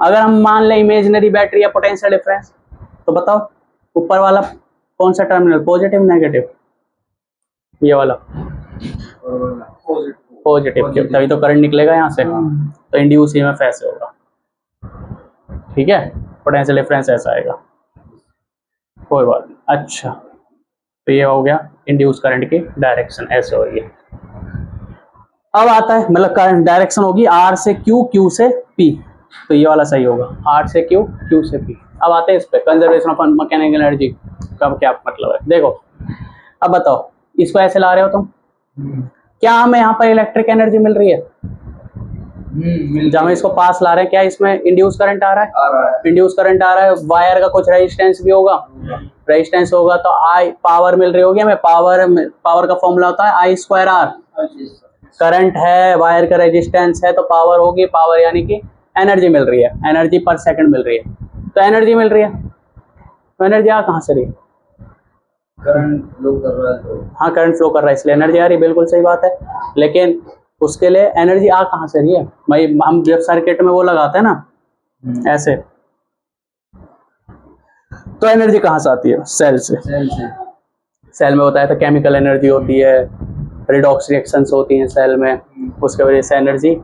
अगर हम मान लें इमेजिनरी बैटरी या पोटेंशियल डिफरेंस, तो बताओ ऊपर वाला कौन सा टर्मिनल, पॉजिटिव नेगेटिव? ये वाला पॉजिटिव, तभी तो करंट निकलेगा यहाँ से, तो इंड्यूस ईएमएफ ऐसे होगा। ठीक है, पोटेंशियल डिफरेंस ऐसा आएगा, कोई बात नहीं। अच्छा, तो ये हो गया इंड्यूस करंट की डायरेक्शन, ऐसे हो रही है। अब आता है, मतलब करंट डायरेक्शन होगी आर से क्यू, क्यू से पी, तो ये वाला सही होगा, आर से क्यू, क्यू से पी। अब आते हैं इस पे, कंजर्वेशन ऑफ मैकेनिकल एनर्जी का क्या मतलब है। देखो अब बताओ, इसको ऐसे ला रहे हो तुम, क्या हमें यहाँ पर इलेक्ट्रिक एनर्जी मिल रही है? जब हम इसको पास ला रहे हैं, क्या इसमें इंड्यूस करंट आ रहा है? इंड्यूस करंट आ रहा है, वायर का कुछ रेजिस्टेंस भी होगा, रेजिस्टेंस होगा, तो आई पावर मिल रही होगी हमें। पावर का फॉर्मूला होता है आई स्क्वायर आर। करंट है, वायर का रेजिस्टेंस है, तो पावर होगी, पावर यानी कि एनर्जी मिल रही है, एनर्जी पर सेकंड मिल रही है। तो एनर्जी मिल रही है, तो एनर्जी आ कहाँ से रही है? करंट फ्लो कर रहा है, तो हाँ करंट फ्लो कर रहा है इसलिए एनर्जी आ रही है, बिल्कुल सही बात है। लेकिन उसके लिए एनर्जी आ कहाँ से रही है भाई? हम जब सर्किट में वो लगाते हैं ना ऐसे, तो एनर्जी कहाँ से आती है? सेल से। सेल में बताया था केमिकल एनर्जी होती है, रिडॉक्स रिएक्शंस होती हैं सेल में, उसके वजह से एनर्जी,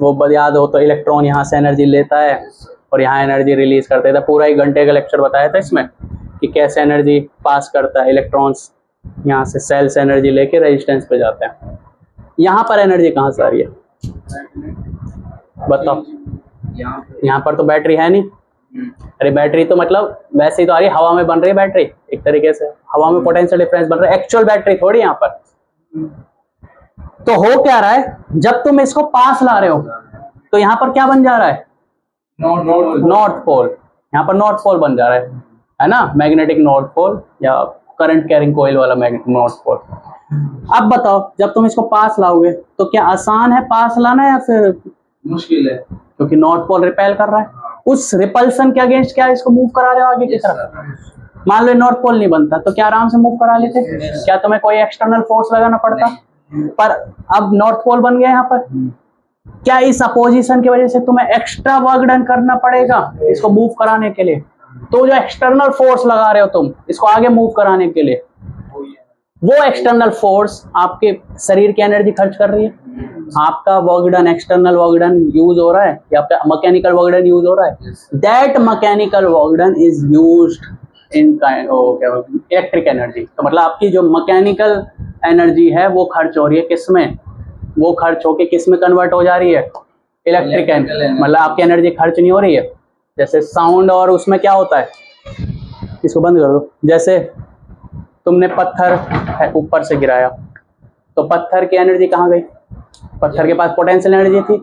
वो याद हो तो इलेक्ट्रॉन यहाँ से एनर्जी लेता है और यहाँ एनर्जी रिलीज करता है। पूरा 1 घंटे का लेक्चर बताया था इसमें कि कैसे एनर्जी पास करता है इलेक्ट्रॉन्स, यहाँ से सेल से एनर्जी लेके रेजिस्टेंस पे जाते हैं। यहाँ पर एनर्जी कहाँ से आ रही है बताओ? यहाँ पर तो बैटरी है नहीं। अरे बैटरी तो मतलब वैसे ही तो आ रही है, हवा में बन रही है बैटरी, एक तरीके से हवा में पोटेंशियल डिफरेंस बन रहा है, एक्चुअल बैटरी थोड़ी यहाँ पर। तो हो क्या रहा है, जब तुम इसको पास ला रहे हो तो यहाँ पर क्या बन जा रहा है? North pole. यहाँ पर नॉर्थ पोल बन जा रहा है। है ना, मैग्नेटिक नॉर्थ पोल या करंट कैरिंग कोयल वाला मैग्नेटिक नॉर्थ पोल। अब बताओ जब तुम इसको पास लाओगे तो क्या आसान है पास लाना या फिर मुश्किल है? क्योंकि नॉर्थ पोल रिपेल कर रहा है, उस रिपल्सन के अगेंस्ट क्या इसको मूव करा रहे हो आगे की तरफ। मान लो नॉर्थ पोल नहीं बनता तो क्या आराम से मूव करा लेते, क्या तुम्हें कोई एक्सटर्नल फोर्स लगाना पड़ता? पर अब नॉर्थ पोल बन गया यहाँ पर, क्या इस अपोजिशन की वजह से तुम्हें एक्स्ट्रा वर्क डन करना पड़ेगा इसको मूव कराने के लिए? तो जो एक्सटर्नल फोर्स लगा रहे हो तुम इसको आगे मूव कराने के लिए, वो एक्सटर्नल फोर्स आपके शरीर की एनर्जी खर्च कर रही है। आपका work done, external work done use हो रहा है या आपका मैकेनिकल वर्क डन यूज हो रहा है। That mechanical work done is used in electric energy. तो मतलब आपकी जो मैकेनिकल एनर्जी है वो खर्च हो रही है किसमें, वो खर्च होके किसमें कन्वर्ट हो जा रही है, इलेक्ट्रिक एनर्जी। मतलब आपकी एनर्जी खर्च नहीं हो रही है। जैसे साउंड और उसमें क्या होता है, इसको बंद कर दो। जैसे तुमने पत्थर ऊपर से गिराया तो पत्थर की एनर्जी कहाँ गई, पत्थर के पास पोटेंशियल एनर्जी थी,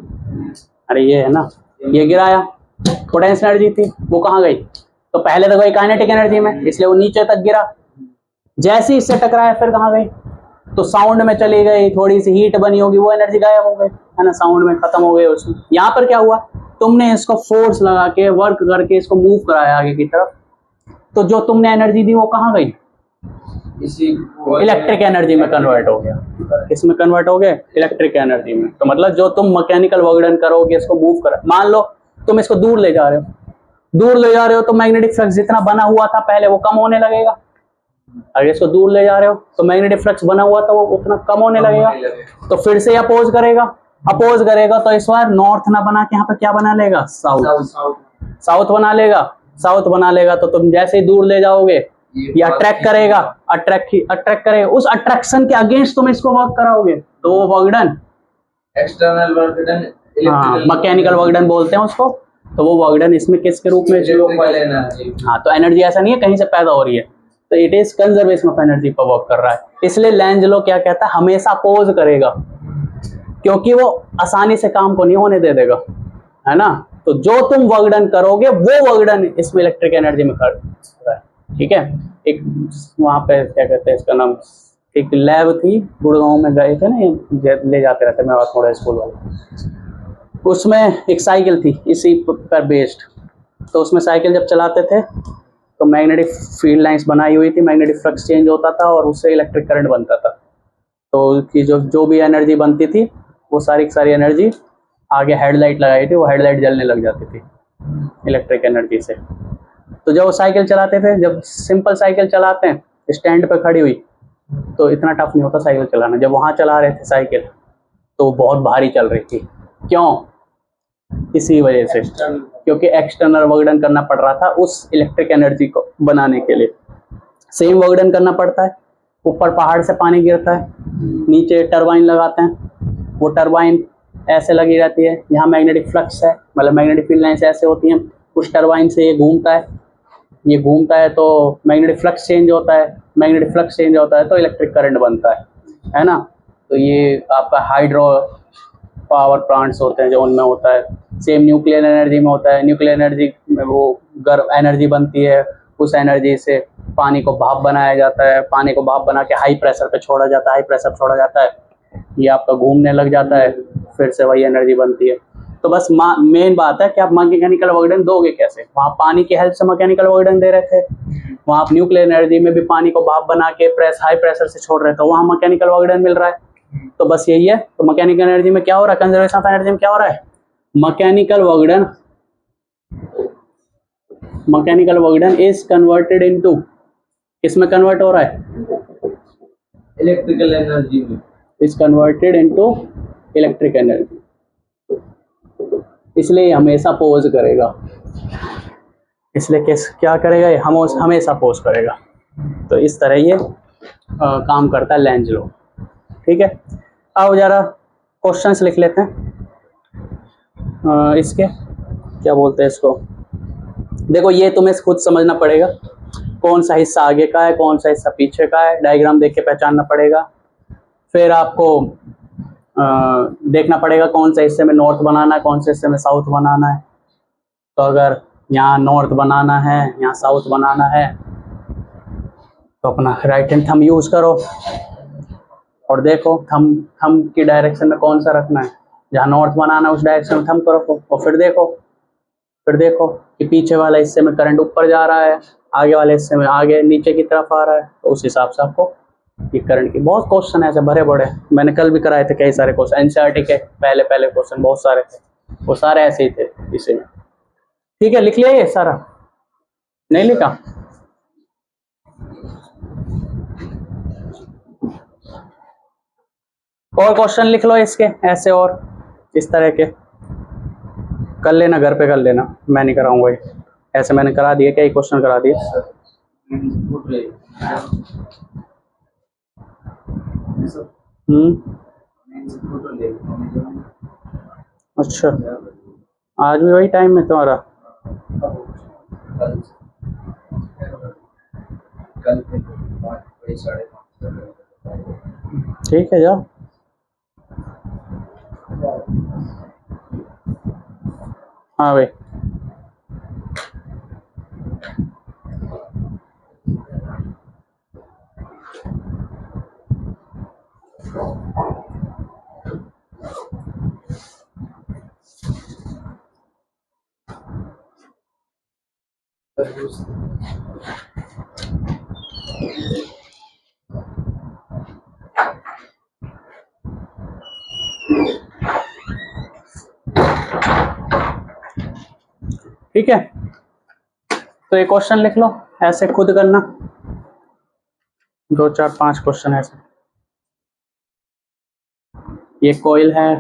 अरे ये है ना, ये गिराया पोटेंशियल एनर्जी थी, वो कहाँ गई? तो पहले तो गई काइनेटिक एनर्जी में, इसलिए वो नीचे तक गिरा। जैसे ही इससे टकराया फिर कहाँ गई? तो साउंड में चली गई, थोड़ी सी हीट बनी होगी, वो एनर्जी गायब हो गई, है ना, साउंड में खत्म हो गई उसमें। यहाँ पर क्या हुआ, तुमने इसको फोर्स लगा के वर्क करके इसको मूव कराया आगे की तरफ, तो जो तुमने एनर्जी दी वो कहाँ गई? इसी इलेक्ट्रिक एनर्जी में कन्वर्ट हो गया। किसमें कन्वर्ट हो गए? इलेक्ट्रिक एनर्जी में। तो मतलब जो तुम मैकेनिकल वर्क डन करोगे इसको मूव कर, मान लो तुम इसको दूर ले जा रहे हो, दूर ले जा रहे हो तो मैग्नेटिक फ्लक्स जितना बना हुआ था पहले वो कम होने लगेगा। अगर इसको दूर ले जा रहे हो तो मैग्नेटिक फ्लक्स बना हुआ था वो उतना कम होने लगेगा। तो फिर से अपोज करेगा, अपोज करेगा तो इस बार नॉर्थ ना बना के यहाँ पे क्या बना लेगा? साउथ। साउथ बना लेगा, साउथ बना लेगा तो तुम जैसे ही दूर ले जाओगे ये अट्रैक्ट करेगा, अट्रैक्ट करेगा, उस अट्रैक्शन के अगेंस्ट तुम इसको वर्क कराओगे तो वो work done external work done, mechanical work done बोलते हैं उसको। तो वो वर्क डन इसमें किसके रूप में? हाँ, तो एनर्जी ऐसा नहीं है कहीं से पैदा हो रही है, तो it is conservation of energy पर वर्क कर रहा है। इसलिए लैंजलो क्या कहता है, हमेशा अपोज करेगा, क्योंकि वो आसानी से काम को नहीं होने दे देगा, है ना। तो जो तुम वर्क डन करोगे वो वर्क डन इसमें इलेक्ट्रिक एनर्जी में खर्च हो रहा है। ठीक है, एक वहाँ पे क्या कहते हैं इसका नाम, एक लैब थी गुड़गांव में, गए थे ना, ये ले जाते रहते मैं और थोड़ा स्कूल वाले, उसमें एक साइकिल थी इसी पर बेस्ड। तो उसमें साइकिल जब चलाते थे तो मैग्नेटिक फील्ड लाइंस बनाई हुई थी, मैग्नेटिक फ्लक्स चेंज होता था और उससे इलेक्ट्रिक करंट बनता था। तो उसकी जो भी एनर्जी बनती थी वो सारी की सारी एनर्जी आगे हेडलाइट लगाई थी, वो हेडलाइट जलने लग जाती थी इलेक्ट्रिक एनर्जी से। तो जब वो साइकिल चलाते थे, जब सिंपल साइकिल चलाते हैं स्टैंड पे खड़ी हुई तो इतना टफ नहीं होता साइकिल चलाना। जब वहाँ चला रहे थे साइकिल तो बहुत भारी चल रही थी, क्यों? इसी वजह से, क्योंकि एक्सटर्नल वर्क डन करना पड़ रहा था उस इलेक्ट्रिक एनर्जी को बनाने के लिए। सेम वर्क डन करना पड़ता है, ऊपर पहाड़ से पानी गिरता है, नीचे टरबाइन लगाते हैं, वो टरबाइन ऐसे लगी रहती है, यहाँ मैग्नेटिक फ्लक्स है, मतलब मैग्नेटिक फील्ड लाइंस ऐसे होती हैं, उस टरबाइन से ये घूमता है, ये घूमता है तो मैग्नेटिक फ्लक्स चेंज होता है, मैग्नेटिक फ्लक्स चेंज होता है तो इलेक्ट्रिक करंट बनता है ना। तो ये आपका हाइड्रो पावर प्लांट्स होते हैं जो उनमें होता है। सेम न्यूक्लियर एनर्जी में होता है, न्यूक्लियर एनर्जी में वो गर्म एनर्जी बनती है, उस एनर्जी से पानी को भाप बनाया जाता है, पानी को भाप बना के हाई प्रेशर पे छोड़ा जाता है, हाई प्रेशर छोड़ा जाता है, ये आपका घूमने लग जाता है, फिर से वही एनर्जी बनती है। तो बस मेन बात है कि आप मैकेनिकल वर्क डन दोगे कैसे। वहाँ पानी की हेल्प से मैकेनिकल वर्क डन दे रहे थे, वहाँ आप न्यूक्लियर एनर्जी में भी पानी को भाप बना के हाई प्रेशर से छोड़ रहे थे, वहाँ मैकेनिकल वर्क डन मिल रहा है। तो बस यही है। तो मैकेनिकल एनर्जी में क्या हो रहा है, कंजर्वेशन ऑफ एनर्जी में क्या हो रहा है, mechanical work done is converted into, किसमें कन्वर्ट हो रहा है, इलेक्ट्रिकल एनर्जी में, is converted into electric energy. इसलिए हमेशा पोज करेगा, इसलिए क्या करेगा, हम हमेशा पोज करेगा। तो इस तरह ये काम करता है लेंज लॉ। ठीक है, अब जरा क्वेश्चंस लिख लेते हैं। इसके क्या बोलते हैं इसको, देखो ये तुम्हें खुद समझना पड़ेगा, कौन सा हिस्सा आगे का है, कौन सा हिस्सा पीछे का है, डायग्राम देख के पहचानना पड़ेगा। फिर आपको देखना पड़ेगा कौन से हिस्से में नॉर्थ बनाना है, कौन से हिस्से में साउथ बनाना है। तो अगर यहाँ नॉर्थ बनाना है, यहाँ साउथ बनाना है, तो अपना राइट हैंड थंब यूज करो और देखो थंब की डायरेक्शन में कौन सा रखना है। जहाँ नॉर्थ बनाना है उस डायरेक्शन में थंब करो और फिर देखो कि पीछे वाला हिस्से में करंट ऊपर जा रहा है, आगे वाले हिस्से में आगे नीचे की तरफ आ रहा है, तो उस हिसाब से आपको ये करंट की बहुत क्वेश्चन ऐसे भरे पड़े, मैंने कल भी कराए थे कई सारे क्वेश्चन एनसीईआरटी के पहले क्वेश्चन बहुत सारे थे, वो सारे ऐसे ही थे इसी में। ठीक है, लिख लिया ये सारा, नहीं लिखा? और क्वेश्चन लिख लो इसके ऐसे और इस तरह के, कर लेना घर पे, कर लेना, मैं नहीं कराऊंगा ये, ऐसे मैंने करा दिए, कई क्वेश्चन करा दिए। अच्छा, आज भी वही टाइम है तुम्हारा? ठीक है, जाओ। हाँ भाई, ठीक है, तो ये क्वेश्चन लिख लो, ऐसे खुद करना, 2 4 5 क्वेश्चन ऐसे। ये कॉइल है,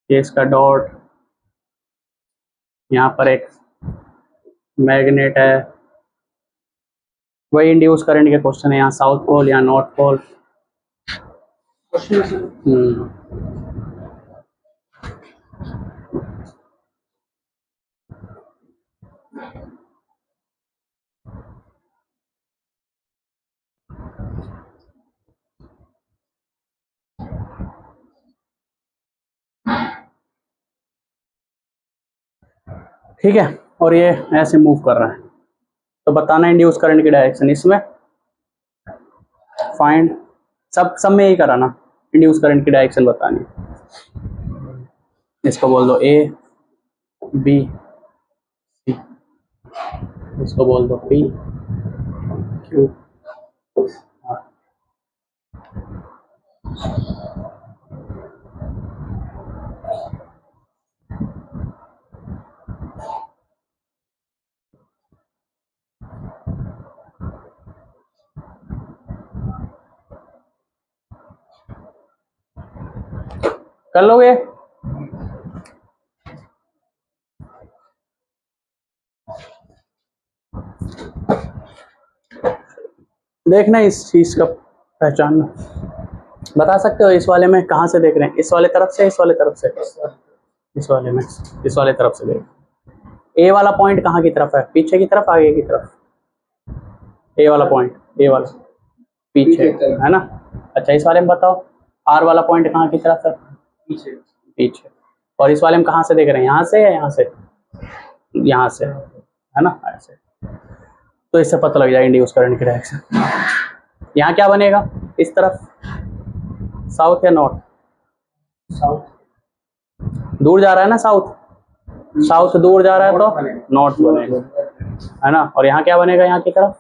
ये इसका डॉट, यहाँ पर एक मैग्नेट है, वही इंड्यूस करंट के क्वेश्चन है, यहाँ साउथ पोल, यहाँ नॉर्थ पोल। ठीक है, और ये ऐसे मूव कर रहा है, तो बताना इंड्यूस करंट की डायरेक्शन इसमें, फाइंड, सब में यही कराना, इंड्यूस करंट की डायरेक्शन बतानी। इसको बोल दो ए बी सी, इसको बोल दो पी क्यू आर। कर लोगे? देखना इस चीज का पहचानना, बता सकते हो इस वाले में कहाँ से देख रहे हैं, इस वाले तरफ से, इस वाले तरफ से, इस वाले में, इस वाले तरफ से देख। ए वाला पॉइंट कहाँ की तरफ है, पीछे की तरफ, आगे की तरफ? ए वाला पॉइंट, ए वाला पीछे है ना? अच्छा, इस वाले में बताओ, आर वाला पॉइंट कहाँ की तरफ है? पीछे, पीछे। और इस वाले में कहाँ से देख रहे हैं, यहाँ से या यहाँ से? यहाँ से, है ना, ऐसे। तो इससे पता लग जाएगा इंड्यूस करंट की डायरेक्शन। यहाँ क्या बनेगा इस तरफ, साउथ या नॉर्थ? साउथ, दूर जा रहा है ना साउथ, साउथ दूर जा रहा है तो नॉर्थ बनेगा, है ना? और यहाँ क्या बनेगा, यहाँ की तरफ,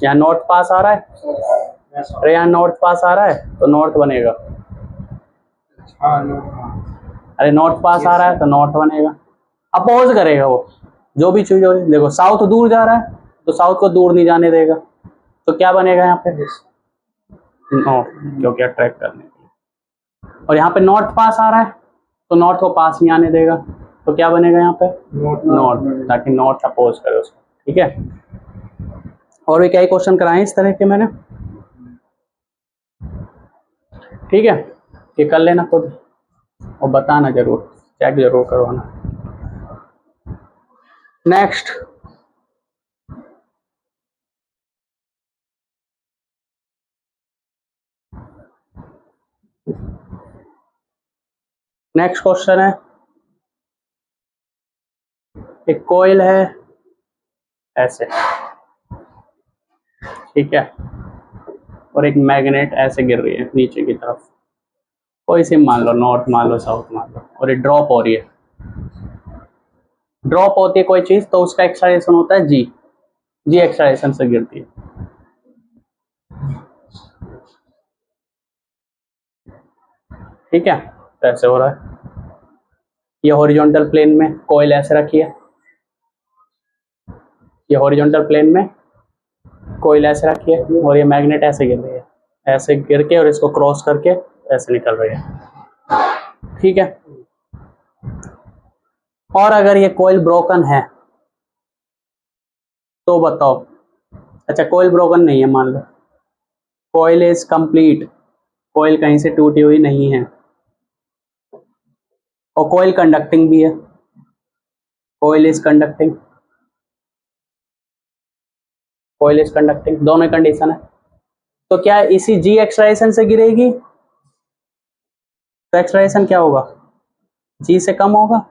यहाँ नॉर्थ पास आ रहा है, अरे यहाँ नॉर्थ पास आ रहा है तो नॉर्थ बनेगा, अरे नॉर्थ पास आ रहा है तो नॉर्थ बनेगा, अपोज करेगा वो, जो भी चीज हो। देखो साउथ दूर जा रहा है तो साउथ को दूर नहीं जाने देगा, तो क्या बनेगा यहाँ पे, नॉर्थ, क्योंकि अट्रैक्ट करने के लिए। और यहाँ पे नॉर्थ पास आ रहा है तो नॉर्थ को पास नहीं आने देगा, तो क्या बनेगा यहाँ पे, नॉर्थ, ताकि नॉर्थ अपोज करे उसको। ठीक है, और भी कई क्वेश्चन कराए इस तरह के मैंने। ठीक है, ये कर लेना खुद और बताना जरूर, चेक जरूर करवाना। नेक्स्ट, नेक्स्ट क्वेश्चन है एक कॉइल है ऐसे, ठीक है, और एक मैग्नेट ऐसे गिर रही है नीचे की तरफ, कोई सी मान लो, नॉर्थ मान लो, साउथ मान लो, और ये ड्रॉप हो रही है, ड्रॉप होती है कोई चीज तो उसका एक्सलेरेशन होता है जी, जी एक्सलेरेशन से गिरती है। ठीक है, तो ऐसे हो रहा है। ये हॉरिजॉन्टल प्लेन में कॉइल ऐसे रखी है, ये हॉरिजॉन्टल प्लेन में कॉइल ऐसे रखी है, और ये मैग्नेट ऐसे गिर रही है, ऐसे गिर के और इसको क्रॉस करके ऐसे निकल रही है। ठीक है, और अगर ये कॉइल ब्रोकन है तो बताओ, अच्छा कॉइल ब्रोकन नहीं है मान लो, कॉइल इज कंप्लीट, कॉइल कहीं से टूटी हुई नहीं है, और कॉइल कंडक्टिंग भी है, coil is conducting, coil is conducting, दोनों कंडीशन है। तो क्या इसी जी एक्सलेरेशन से गिरेगी, तो एक्सलेरेशन क्या होगा, जी से कम होगा,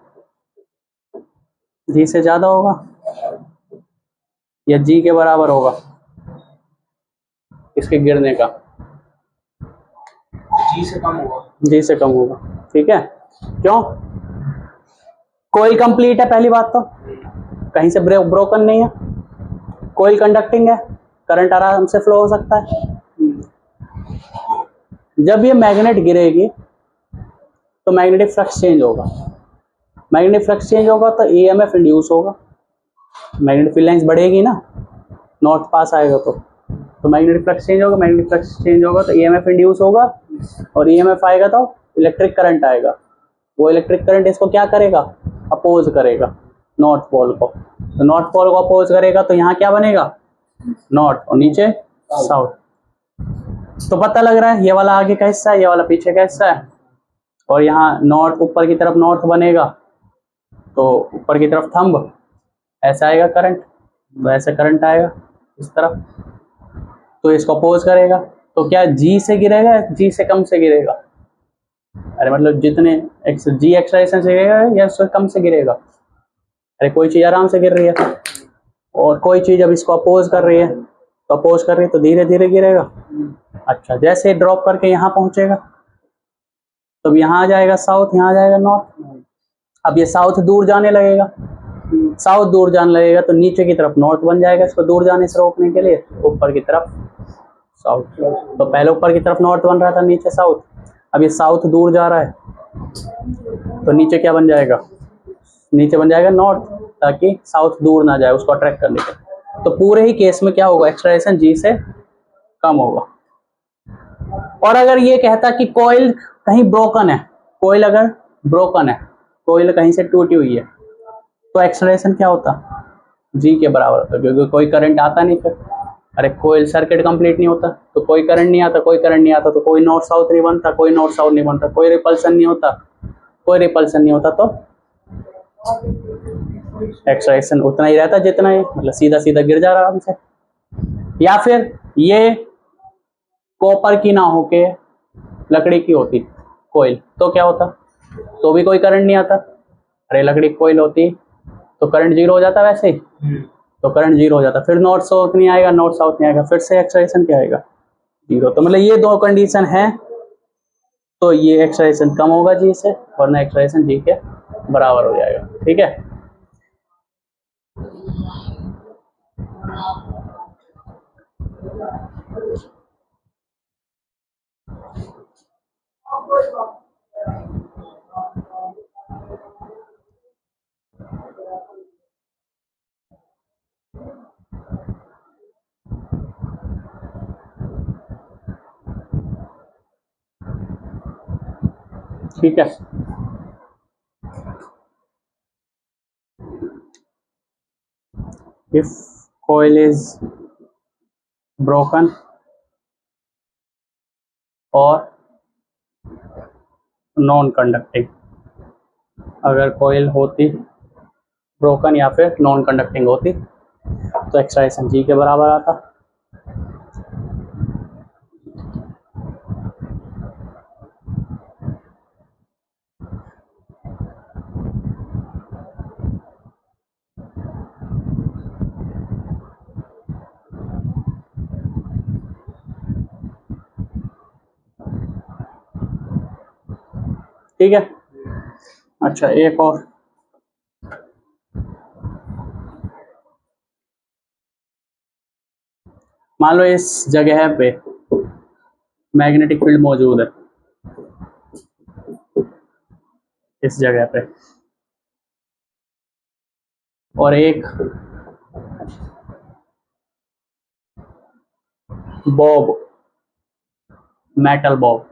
जी से ज्यादा होगा, या जी के बराबर होगा इसके गिरने का, जी से कम होगा। जी से कम होगा। ठीक है, क्यों, कोई कंप्लीट है पहली बात तो, कहीं से ब्रोकन नहीं है, कोई कंडक्टिंग है, करंट आराम से फ्लो हो सकता है। जब ये मैग्नेट गिरेगी तो मैग्नेटिक फ्लक्स चेंज होगा, मैग्नेटिक फ्लक्स चेंज होगा तो ईएमएफ इंड्यूस होगा, मैग्नेटिक फील्ड लाइंस बढ़ेगी ना, नॉर्थ पास आएगा तो मैग्नेटिक फ्लक्स चेंज होगा, मैग्नेटिक फ्लक्स चेंज होगा तो ईएमएफ इंड्यूस होगा, और ईएमएफ आएगा तो इलेक्ट्रिक करंट आएगा, वो इलेक्ट्रिक करंट इसको क्या करेगा, अपोज करेगा नॉर्थ पोल को, तो नॉर्थ पोल को अपोज करेगा तो यहाँ क्या बनेगा, नॉर्थ, और नीचे साउथ। तो पता लग रहा है ये वाला आगे का हिस्सा है, ये वाला पीछे का हिस्सा है, और यहाँ नॉर्थ ऊपर की तरफ नॉर्थ बनेगा तो ऊपर की तरफ थंब, ऐसा आएगा करंट, तो ऐसे करंट आएगा इस तरफ, तो इसको अपोज करेगा, तो क्या जी से गिरेगा, जी से कम से गिरेगा, अरे मतलब जितने जी एक्सलेरेशन से गिरेगा या उससे कम से गिरेगा, अरे कोई चीज आराम से गिर रही है, और कोई चीज अब इसको अपोज कर रही है, तो अपोज कर रही है तो धीरे धीरे गिरेगा। अच्छा, जैसे ड्रॉप करके यहाँ पहुंचेगा तो अब यहाँ आ जाएगा साउथ, यहाँ आ जाएगा नॉर्थ, अब ये साउथ दूर जाने लगेगा, साउथ दूर जाने लगेगा तो नीचे की तरफ नॉर्थ बन जाएगा, इसको दूर जाने से रोकने के लिए, ऊपर की तरफ साउथ, तो पहले ऊपर की तरफ नॉर्थ बन रहा था, नीचे साउथ, अब ये साउथ दूर जा रहा है तो नीचे क्या बन जाएगा, नीचे बन जाएगा नॉर्थ, ताकि साउथ दूर ना जाए उसको अट्रैक्ट करने के, तो पूरे ही केस में क्या होगा, एक्सलेरेशन जी से कम होगा। और अगर ये कहता कि कॉइल कहीं ब्रोकन है, कॉइल अगर ब्रोकन है, कॉइल कहीं से टूटी हुई है, तो एक्सलेरेशन क्या होता, जी के बराबर होता, क्योंकि कोई करंट आता नहीं फिर, अरे कोई सर्किट कंप्लीट नहीं होता तो कोई करंट नहीं आता, कोई करंट नहीं आता तो कोई नॉर्थ साउथ नहीं बनता, कोई नॉर्थ साउथ नहीं बनता, कोई रिपल्सन नहीं होता, कोई रिपल्सन नहीं होता, तो एक्सलेरेशन उतना ही रहता जितना है, मतलब सीधा सीधा गिर जा रहा आराम से। या फिर ये कॉपर की ना होके लकड़ी की होती कोयल, तो क्या होता, तो भी कोई करंट नहीं आता, अरे लकड़ी की कोयल होती तो करंट जीरो हो जाता वैसे ही, तो करंट जीरो हो जाता, फिर नॉर्थ साउथ नहीं आएगा, नॉर्थ साउथ नहीं आएगा, फिर से एक्सलेरेशन क्या आएगा, जीरो। तो मतलब ये दो कंडीशन है, तो ये एक्सलेरेशन कम होगा जी से, वरना एक्सलेरेशन जी के बराबर हो जाएगा। ठीक है, ठीक है, if coil is broken और नॉन कंडक्टिंग, अगर कोयल होती ब्रोकन या फिर नॉन कंडक्टिंग होती तो एक्सलेरेशन जी के बराबर आता। ठीक है। अच्छा, एक और, मान लो इस जगह पे मैग्नेटिक फील्ड मौजूद है, इस जगह पे, और एक बॉब, मेटल बॉब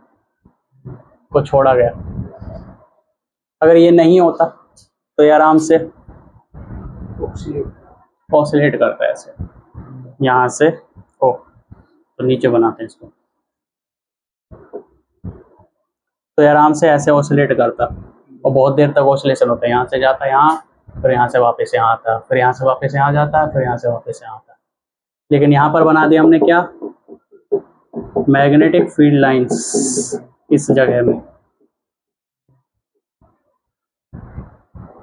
को छोड़ा गया। अगर ये नहीं होता तो ये आराम से ऑसिलेट करता है ऐसे, यहाँ से ओ, तो नीचे बनाते हैं इसको, तो ये आराम से ऐसे ऑसिलेट करता और बहुत देर तक ऑसिलेशन होता है, यहाँ से जाता है यहाँ, फिर यहाँ से वापस यहाँ आता है, फिर यहाँ से वापस यहाँ जाता है, फिर यहाँ से वापस यहाँ आता है। लेकिन यहाँ पर बना दिया हमने क्या, मैग्नेटिक फील्ड लाइंस इस जगह में।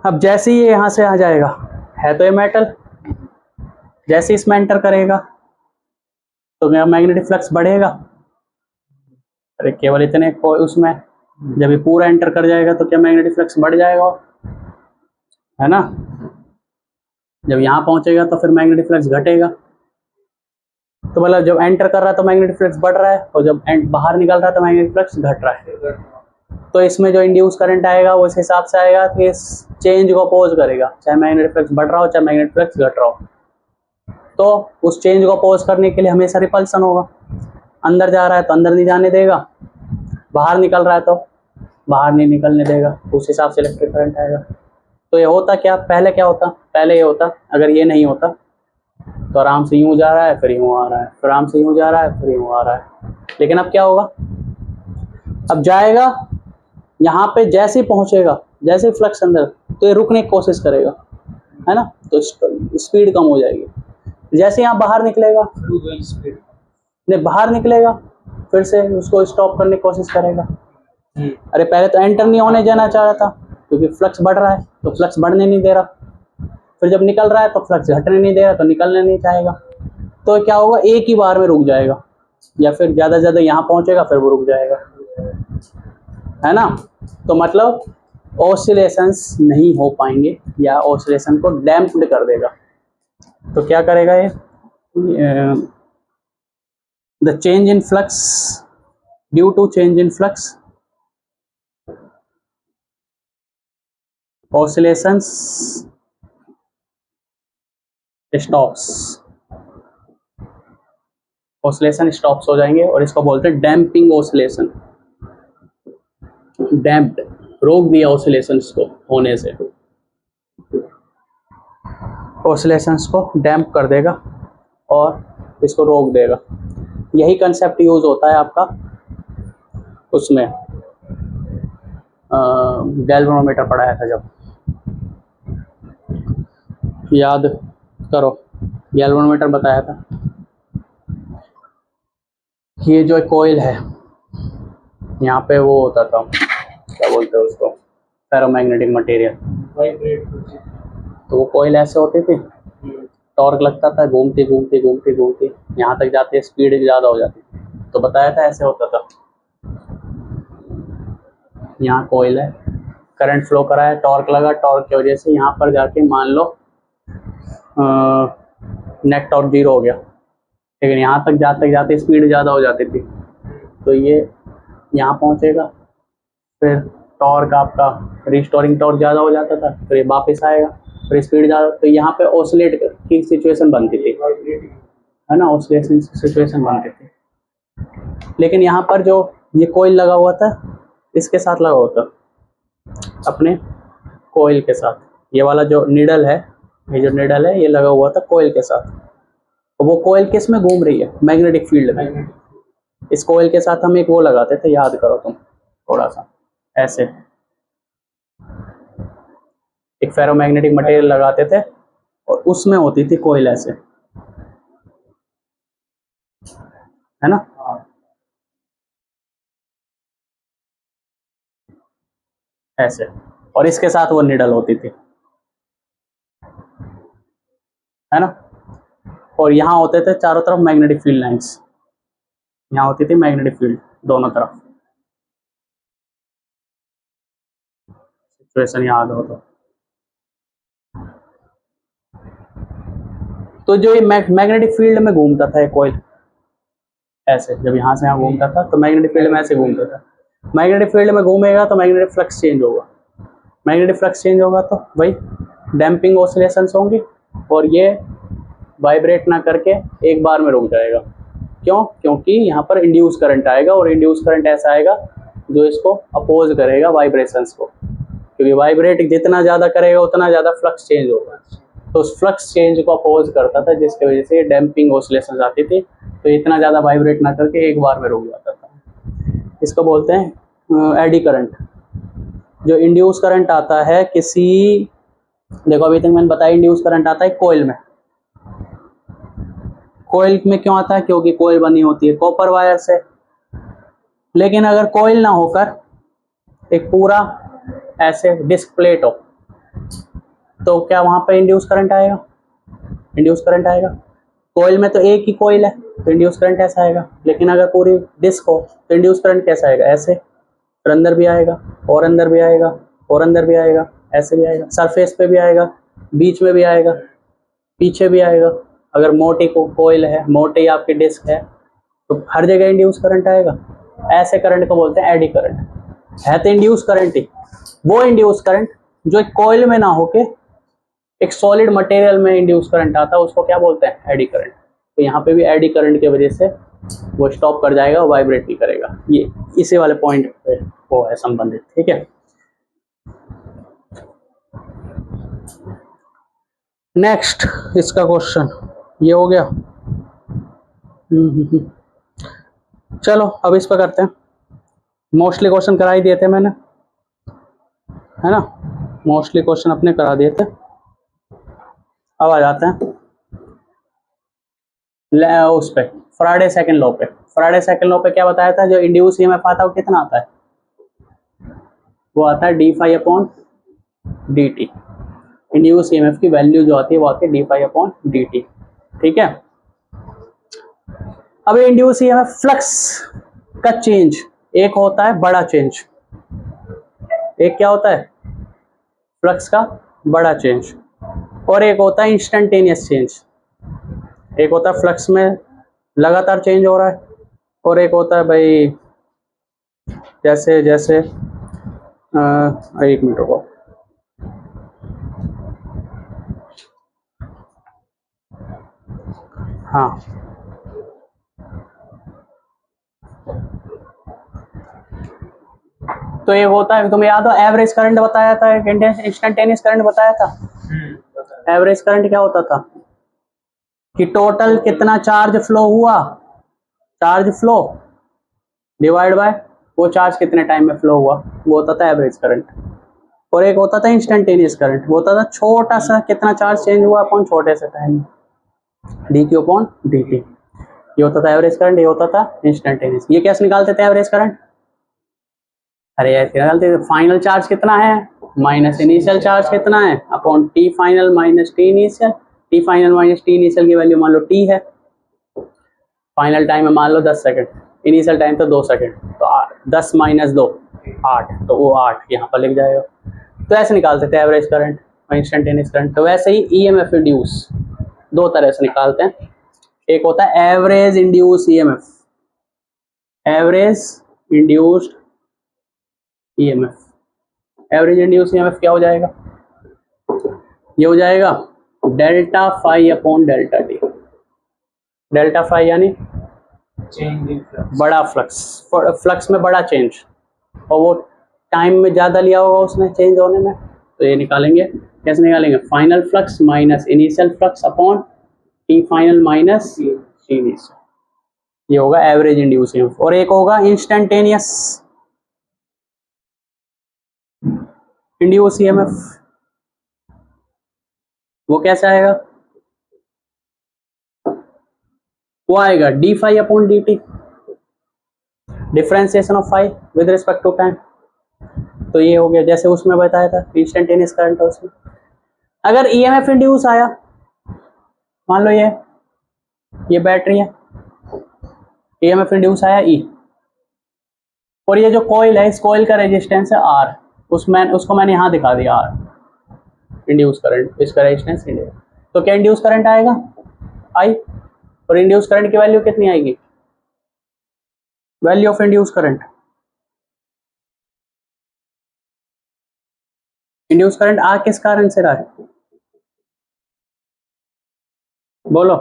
अब जैसे ही ये यहाँ से आ जाएगा, है तो ये मेटल, जैसे इसमें एंटर करेगा तो मेरा मैग्नेटिक फ्लक्स बढ़ेगा। अरे केवल इतने को उसमें, जब ये पूरा एंटर कर जाएगा तो क्या मैग्नेटिक फ्लक्स बढ़ जाएगा, है ना। जब यहाँ पहुंचेगा तो फिर मैग्नेटिक फ्लक्स घटेगा। तो मतलब जब एंटर कर रहा है तो मैग्नेटिक फ्लक्स बढ़ रहा है, और जब बाहर निकल रहा है तो मैग्नेटिक फ्लक्स घट रहा है। तो इसमें जो इंड्यूस करंट आएगा वो इस हिसाब से आएगा कि इस चेंज को अपोज करेगा, चाहे मैग्नेटिक फ्लक्स बढ़ रहा हो चाहे मैग्नेटिक फ्लक्स घट रहा हो। तो उस चेंज को अपोज करने के लिए हमेशा रिपल्सन होगा, अंदर जा रहा है तो अंदर नहीं जाने देगा, बाहर निकल रहा है तो बाहर नहीं निकलने देगा, उस हिसाब से इलेक्ट्रिक करंट आएगा। तो ये होता क्या, पहले क्या होता, पहले ये होता, अगर ये नहीं होता तो आराम से यूं जा रहा है फिर यूं आ रहा है, फिर आराम से यूं जा रहा है फिर यूं आ रहा है। लेकिन अब क्या होगा, अब जाएगा यहाँ पे, जैसे ही पहुंचेगा, जैसे ही फ्लक्स अंदर, तो ये रुकने की कोशिश करेगा, है ना, तो स्पीड कम हो जाएगी। जैसे यहाँ बाहर निकलेगा, नहीं बाहर निकलेगा, फिर से उसको स्टॉप करने की कोशिश करेगा। अरे पहले तो एंटर नहीं होने देना चाह रहा था, क्योंकि फ्लक्स बढ़ रहा है तो फ्लक्स बढ़ने नहीं दे रहा, फिर जब निकल रहा है तो फ्लक्स घटने नहीं दे रहा, तो निकलने नहीं चाहेगा। तो क्या होगा, एक ही बार में रुक जाएगा, या फिर ज़्यादा से ज़्यादा यहाँ पहुँचेगा फिर वो रुक जाएगा, है ना। तो मतलब ऑसिलेशंस नहीं हो पाएंगे, या ऑसिलेशन को डैम्प्ड कर देगा। तो क्या करेगा ये, the change in flux, due to change in flux oscillations stops, oscillation stops हो जाएंगे, और इसको बोलते हैं डैम्पिंग ऑसिलेशन। डैम्प्ड, रोक दिया ऑसिलेशंस को होने से, ऑसिलेशंस को डैम्प कर देगा और इसको रोक देगा। यही कंसेप्ट यूज होता है आपका उसमें, गैल्वेनोमीटर पढ़ाया था जब, याद करो, गैल्वेनोमीटर बताया था। ये जो कोयल है, यहाँ पे वो होता था, क्या बोलते हैं उसको, फेरोमैग्नेटिक मटेरियल। तो वो कोयल ऐसे होती थी, टॉर्क लगता था, घूमती घूमती घूमती घूमती यहाँ तक जाते, स्पीड ज़्यादा हो जाती। तो बताया था ऐसे होता था। यहाँ कोयल है, करंट फ्लो करा है, टॉर्क लगा, टॉर्क की वजह से यहाँ पर जाके मान लो नेट टॉर्क 0 हो गया, लेकिन यहाँ तक जाते जाते स्पीड ज़्यादा हो जाती थी। तो ये यहाँ पहुँचेगा, फिर टॉर्क आपका रिस्टोरिंग टॉर्क ज़्यादा हो जाता था, फिर ये वापस आएगा, फिर स्पीड ज़्यादा, तो यहाँ पे ऑसिलेट की सिचुएशन बनती थी, है ना, ऑसिलेशन सिचुएशन बनती थी। लेकिन यहाँ पर जो ये कोयल लगा हुआ था, इसके साथ लगा हुआ था, अपने कोयल के साथ, ये वाला जो नीडल है, ये जो नीडल है ये लगा हुआ था कोयल के साथ। वो कोयल किस में घूम रही है, मैग्नेटिक फील्ड में। इस कोयल के साथ हम एक वो लगाते थे, याद करो तुम थोड़ा सा, ऐसे एक फेरोमैग्नेटिक मटेरियल लगाते थे और उसमें होती थी कोयल ऐसे, है ना। ऐसे, और इसके साथ वो निडल होती थी, है ना। और यहाँ होते थे चारों तरफ मैग्नेटिक फील्ड लाइंस, यहाँ होती थी मैग्नेटिक फील्ड दोनों तरफ। सिचुएशन याद हो तो जो ये मैग्नेटिक फील्ड में घूमता था ये कॉइल ऐसे, जब यहाँ से यहाँ घूमता था तो मैग्नेटिक फील्ड में ऐसे घूमता था। मैग्नेटिक फील्ड में घूमेगा तो मैग्नेटिक फ्लक्स चेंज होगा, मैग्नेटिक फ्लक्स चेंज होगा तो वही डैम्पिंग ऑसिलेशंस होंगी और ये वाइब्रेट ना करके एक बार में रुक जाएगा। क्यों? क्योंकि यहाँ पर इंड्यूस करंट आएगा और इंड्यूस करंट ऐसा आएगा जो इसको अपोज करेगा वाइब्रेशंस को, क्योंकि वाइब्रेट जितना ज़्यादा करेगा उतना ज़्यादा फ्लक्स चेंज होगा। तो उस फ्लक्स चेंज को अपोज करता था जिसकी वजह से डैम्पिंग ऑसिलेशंस आती थी, तो इतना ज़्यादा वाइब्रेट ना करके एक बार में रुक जाता था। इसको बोलते हैं एडी करंट। जो इंड्यूस करंट आता है किसी, देखो अभी तक मैंने बताया इंड्यूस करंट आता है कोयल में। कोयल में क्यों आता है? क्योंकि कोयल बनी होती है कॉपर वायर से। लेकिन अगर कोयल ना होकर एक पूरा ऐसे डिस्क प्लेट हो तो क्या वहां पर इंड्यूस करंट आएगा? इंड्यूस करंट आएगा। कोयल में तो एक ही कोयल है तो इंड्यूस करंट ऐसा आएगा, लेकिन अगर पूरी डिस्क हो तो इंड्यूस करंट कैसा आएगा? ऐसे, और अंदर भी आएगा और अंदर भी आएगा और अंदर भी आएगा, ऐसे भी आएगा, सरफेस पे भी आएगा, बीच में भी आएगा, पीछे भी आएगा। अगर मोटी कोयल है, मोटी आपकी डिस्क है, तो हर जगह इंड्यूस करंट आएगा। ऐसे करंट को बोलते हैं एडी करंट। है तो इंड्यूस करंट ही, वो इंड्यूस करंट जो एक कोयल में ना होके एक सॉलिड मटेरियल में इंड्यूस करंट आता है उसको क्या बोलते हैं? Eddy current. तो यहाँ पे भी एडी करंट की वजह से वो स्टॉप कर जाएगा, वाइब्रेट नहीं करेगा। ये इसी वाले पॉइंट पे वो है संबंधित, ठीक है। नेक्स्ट इसका क्वेश्चन ये हो गया। चलो अब इस पर करते हैं। मोस्टली क्वेश्चन करा ही दिए थे मैंने, है ना, मोस्टली क्वेश्चन अपने करा दिए थे। अब आ जाते हैं उस पे फैराडे सेकंड लॉ पे। फैराडे सेकंड लॉ पे क्या बताया था? जो इंड्यूस ईएमएफ आता है वो कितना आता है? वो आता है d phi upon D t. Induce EMF की वैल्यू जो आती है वो आती है d phi upon D t, ठीक है। अब इंड्यूस ईएमएफ फ्लक्स का चेंज एक होता है बड़ा चेंज, एक क्या होता है? फ्लक्स का बड़ा चेंज, और एक होता है इंस्टेंटेनियस चेंज। एक होता है फ्लक्स में लगातार चेंज हो रहा है, और एक होता है भाई जैसे जैसे एक मिनट रुको, हाँ तो एक होता है, तुम्हें याद हो एवरेज करंट बताया था, इंस्टेंटेनियस करंट बताया था। एवरेज करंट क्या होता था कि टोटल कितना चार्ज फ्लो हुआ, चार्ज फ्लो डिवाइड बाय वो चार्ज कितने टाइम में फ्लो हुआ, वो होता था एवरेज करंट। और एक होता था इंस्टेंटेनियस करंट, वो होता था छोटा सा कितना चार्ज चेंज हुआ अपॉन छोटे से टाइम में, D Q upon D t. ये होता था एवरेज करंट, ये होता था इंस्टेंटेनियस। ये कैसे निकालते थे एवरेज करंट? अरे ऐसे निकालते थे, फाइनल चार्ज कितना है माइनस इनिशियल चार्ज कितना है upon T final minus T initial. T final minus T initial की वैल्यू मान लो टी है, फाइनल टाइम है मान लो 10 सेकंड, इनिशियल टाइम तो 2 सेकंड, तो 10 माइनस 2 8, तो वो 8 यहाँ पर लिख जाएगा। तो ऐसे निकालते थे एवरेज करंट और इंस्टेंटेनियस करंट। तो वैसे ही ईएमएफ इंड्यूस दो तरह से निकालते हैं। एक होता है average induce EMF, average induced EMF. Average induce EMF क्या हो जाएगा? ये हो जाएगा delta phi upon delta t. Delta phi यानी चेंज इन फ्लक्स, बड़ा फ्लक्स, फ्लक्स में बड़ा चेंज, और वो टाइम में ज़्यादा लिया होगा उसने चेंज होने में। तो ये निकालेंगे, कैसे निकालेंगे? Final flux minus initial flux upon T final minus T initial. ये होगा एवरेज इंड्यूस ईएमएफ। और एक होगा इंस्टेंटेनियस इंड्यूस ईएमएफ। वो कैसे आएगा? वो आएगा d phi upon D t, differentiation of phi with respect to time. तो ये हो गया जैसे उसमें बताया था इंस्टेंटेनियस करंट। उसमें अगर ईएमएफ इंड्यूस आया, मान लो ये बैटरी है, ईएमएफ इंड्यूस आया ई, और ये जो कॉइल है इस कॉइल का रेजिस्टेंस है आर, उसको मैंने यहाँ दिखा दिया इंड्यूस करंट, इसका रेजिस्टेंस इंड्यूस। तो क्या इंड्यूस करंट आएगा आई, और इंड्यूस करंट की वैल्यू कितनी आएगी, value of induce current, induce current आ किस कारण से रहा है, बोलो,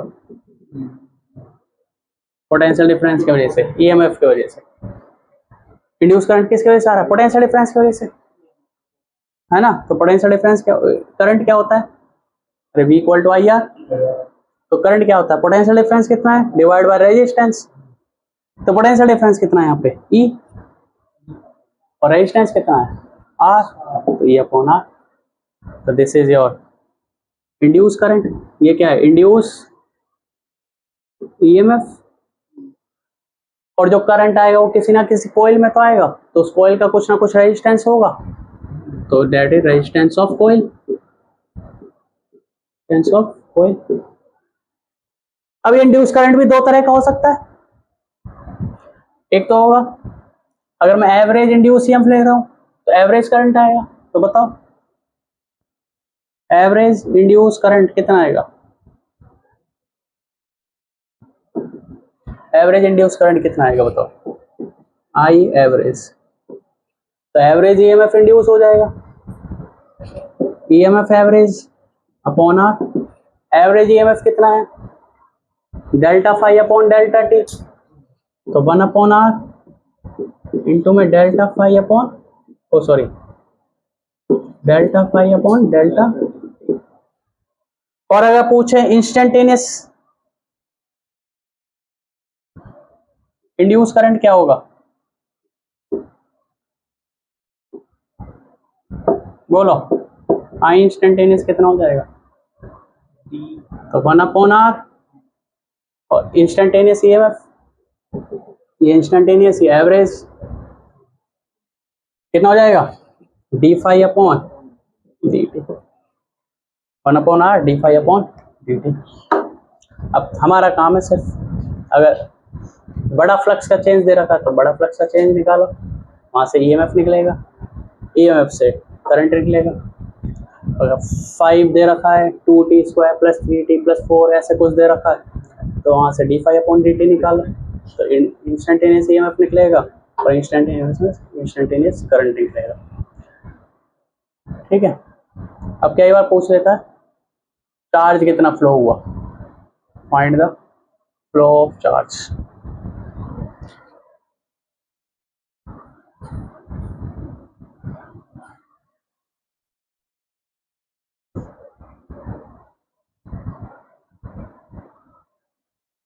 पोटेंशियल डिफरेंस की वजह से, ईएमएफ की वजह से। इंड्यूस करंट किसकी वजह से आ रहा है, पोटेंशियल डिफरेंस की वजह से, है ना। तो पोटेंशियल डिफरेंस क्या, करंट क्या होता है, अरे V equal to I R. तो करंट क्या होता है, पोटेंशियल डिफरेंस कितना है डिवाइड बाय रेजिस्टेंस। तो पोटेंशियल डिफरेंस कितना है यहाँ पे E, और रेजिस्टेंस कितना है R, तो E अपॉन R। तो this is your induce current. ये क्या है, इंड्यूस ईएमएफ। और जो करंट आएगा वो किसी ना किसी कॉइल में तो आएगा, तो उस कॉइल का कुछ ना कुछ रेजिस्टेंस होगा, तो that is resistance of coil, resistance of coil. अब इंड्यूस करंट भी दो तरह का हो सकता है। एक तो होगा अगर मैं एवरेज इंड्यूस ईएमएफ ले रहा हूं तो एवरेज करंट आएगा। तो बताओ एवरेज इंड्यूस करंट कितना आएगा, एवरेज इंड्यूस करंट कितना आएगा बताओ, आई एवरेज। तो एवरेज ईएमएफ इंड्यूस हो जाएगा, EMF average upon R. Average EMF कितना है, delta phi upon delta T, तो 1 अपॉन आर इंटू में delta phi upon, oh sorry, delta phi upon delta. और अगर पूछे इंस्टेंटेनियस इंड्यूस करंट क्या होगा, बोलो, आई इंस्टेंटेनियस कितना हो जाएगा, तो 1 अपॉन आर, और इंस्टेंटेनियस ईएमएफ, ये इंस्टेंटेनियस ये एवरेज कितना हो जाएगा, d phi upon D t, 1 upon R d phi upon D t. अब हमारा काम है सिर्फ, अगर बड़ा फ्लक्स का चेंज दे रखा है तो बड़ा फ्लक्स का चेंज निकालो, वहां से ईएमएफ निकलेगा, ईएमएफ से करंट निकलेगा। अगर 5 दे रखा है 2t square plus 3t plus 4 ऐसे कुछ दे रखा है तो वहां से d phi upon D t निकालो, तो इंस्टेंटेनियस ईएमएफ निकलेगा और इंस्टेंटेनियस करंट निकलेगा। ठीक है। अब कई बार पूछ लेता है चार्ज कितना फ्लो हुआ, find the flow of charge.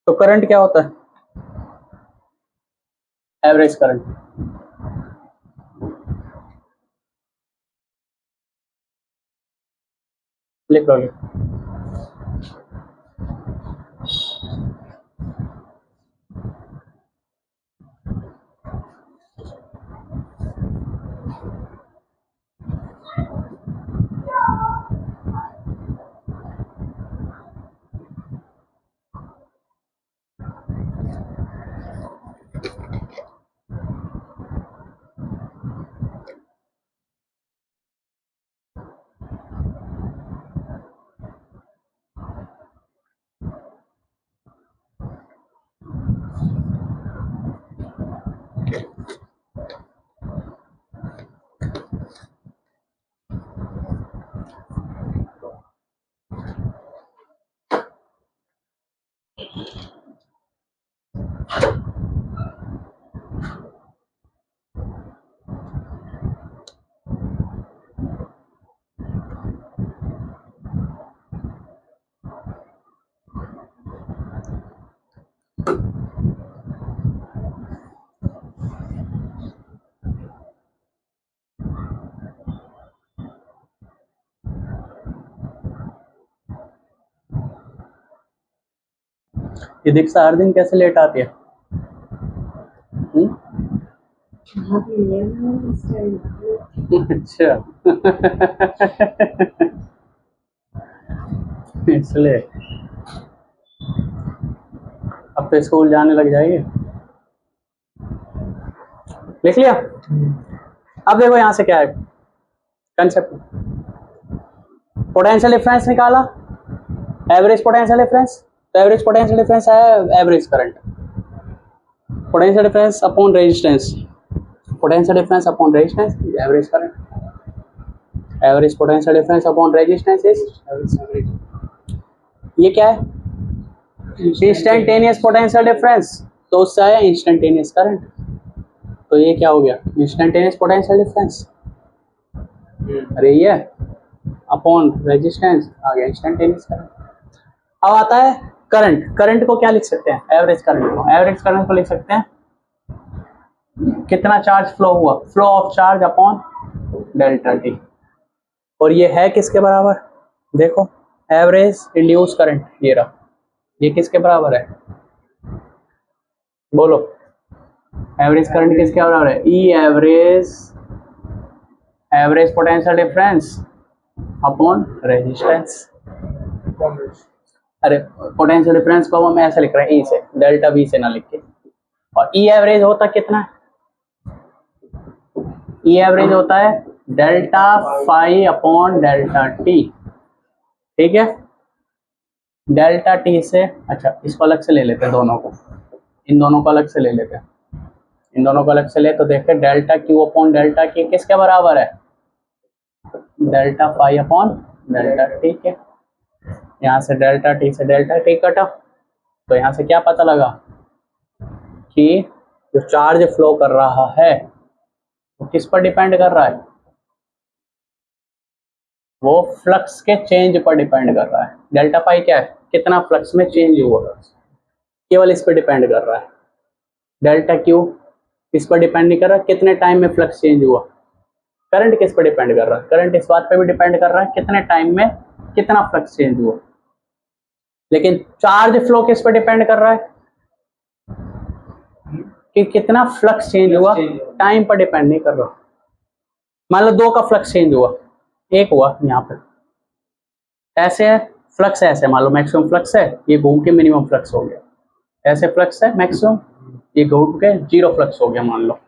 तो करंट क्या होता है, एवरेज करंट, लिख लो। ये दीक्षा हर दिन कैसे लेट आती है? अच्छा इसलिए अब तो स्कूल जाने लग जाएगी। लिख लिया? अब देखो यहाँ से क्या है, कंसेप्ट। पोटेंशियल डिफरेंस निकाला, एवरेज पोटेंशियल डिफरेंस, तो एवरेज पोटेंशियल डिफरेंस है average current, potential difference upon resistance, potential difference upon resistance average current, average potential difference upon resistance is average. ये क्या है? इंस्टेंटेनियस पोटेंशियल डिफरेंस, तो उससे आया instantaneous current, तो ये क्या हो गया? इंस्टेंटेनियस पोटेंशियल डिफरेंस, अरे ये अपॉन रेजिस्टेंस आ गया इंस्टेंटेनियस करंट। अब आता है करंट, करंट को क्या लिख सकते हैं? एवरेज करंट को, एवरेज करंट को लिख सकते हैं कितना चार्ज फ्लो हुआ, flow of charge upon delta T, और ये है किसके बराबर? देखो एवरेज इंड्यूस करंट, ये रहा, ये किसके बराबर है? बोलो, एवरेज करंट किसके बराबर है? E average, average potential difference upon resistance. अरे पोटेंशियल डिफरेंस को हम ऐसे लिख रहे हैं, ई से, डेल्टा वी से ना लिख के, और ई एवरेज होता कितना है? ई एवरेज होता है delta phi upon delta t, ठीक है, डेल्टा टी से, अच्छा इसको अलग से ले लेते हैं, दोनों को, इन दोनों को अलग से ले लेते हैं, इन दोनों को अलग से ले, तो देखते हैं डेल्टा क्यू अपॉन डेल्टा की किसके बराबर है? डेल्टा फाई अपॉन डेल्टा, ठीक है, यहाँ से डेल्टा टी से डेल्टा टी कटा, तो यहाँ से क्या पता लगा कि जो चार्ज फ्लो कर रहा है वो किस पर डिपेंड कर रहा है? वो फ्लक्स के चेंज पर डिपेंड कर रहा है। डेल्टा फाई क्या है? कितना फ्लक्स में चेंज हुआ, केवल इस पर डिपेंड कर रहा है। डेल्टा क्यू इस पर डिपेंड नहीं कर रहा कितने टाइम में फ्लक्स चेंज हुआ। करंट किस पर डिपेंड कर रहा है? करंट इस बात पे भी डिपेंड कर रहा है कितने टाइम में कितना फ्लक्स चेंज हुआ। लेकिन चार्ज फ्लो किस पर डिपेंड कर रहा है? कि कितना फ्लक्स चेंज हुआ, टाइम पर डिपेंड नहीं कर रहा। मान लो दो का फ्लक्स चेंज हुआ, एक हुआ यहाँ पे, ऐसे है फ्लक्स, ऐसे मान लो मैक्सिमम फ्लक्स है, ये घूम के मिनिमम फ्लक्स हो गया, ऐसे फ्लक्स है मैक्सिमम, ये घूम के जीरो फ्लक्स हो गया मान लो,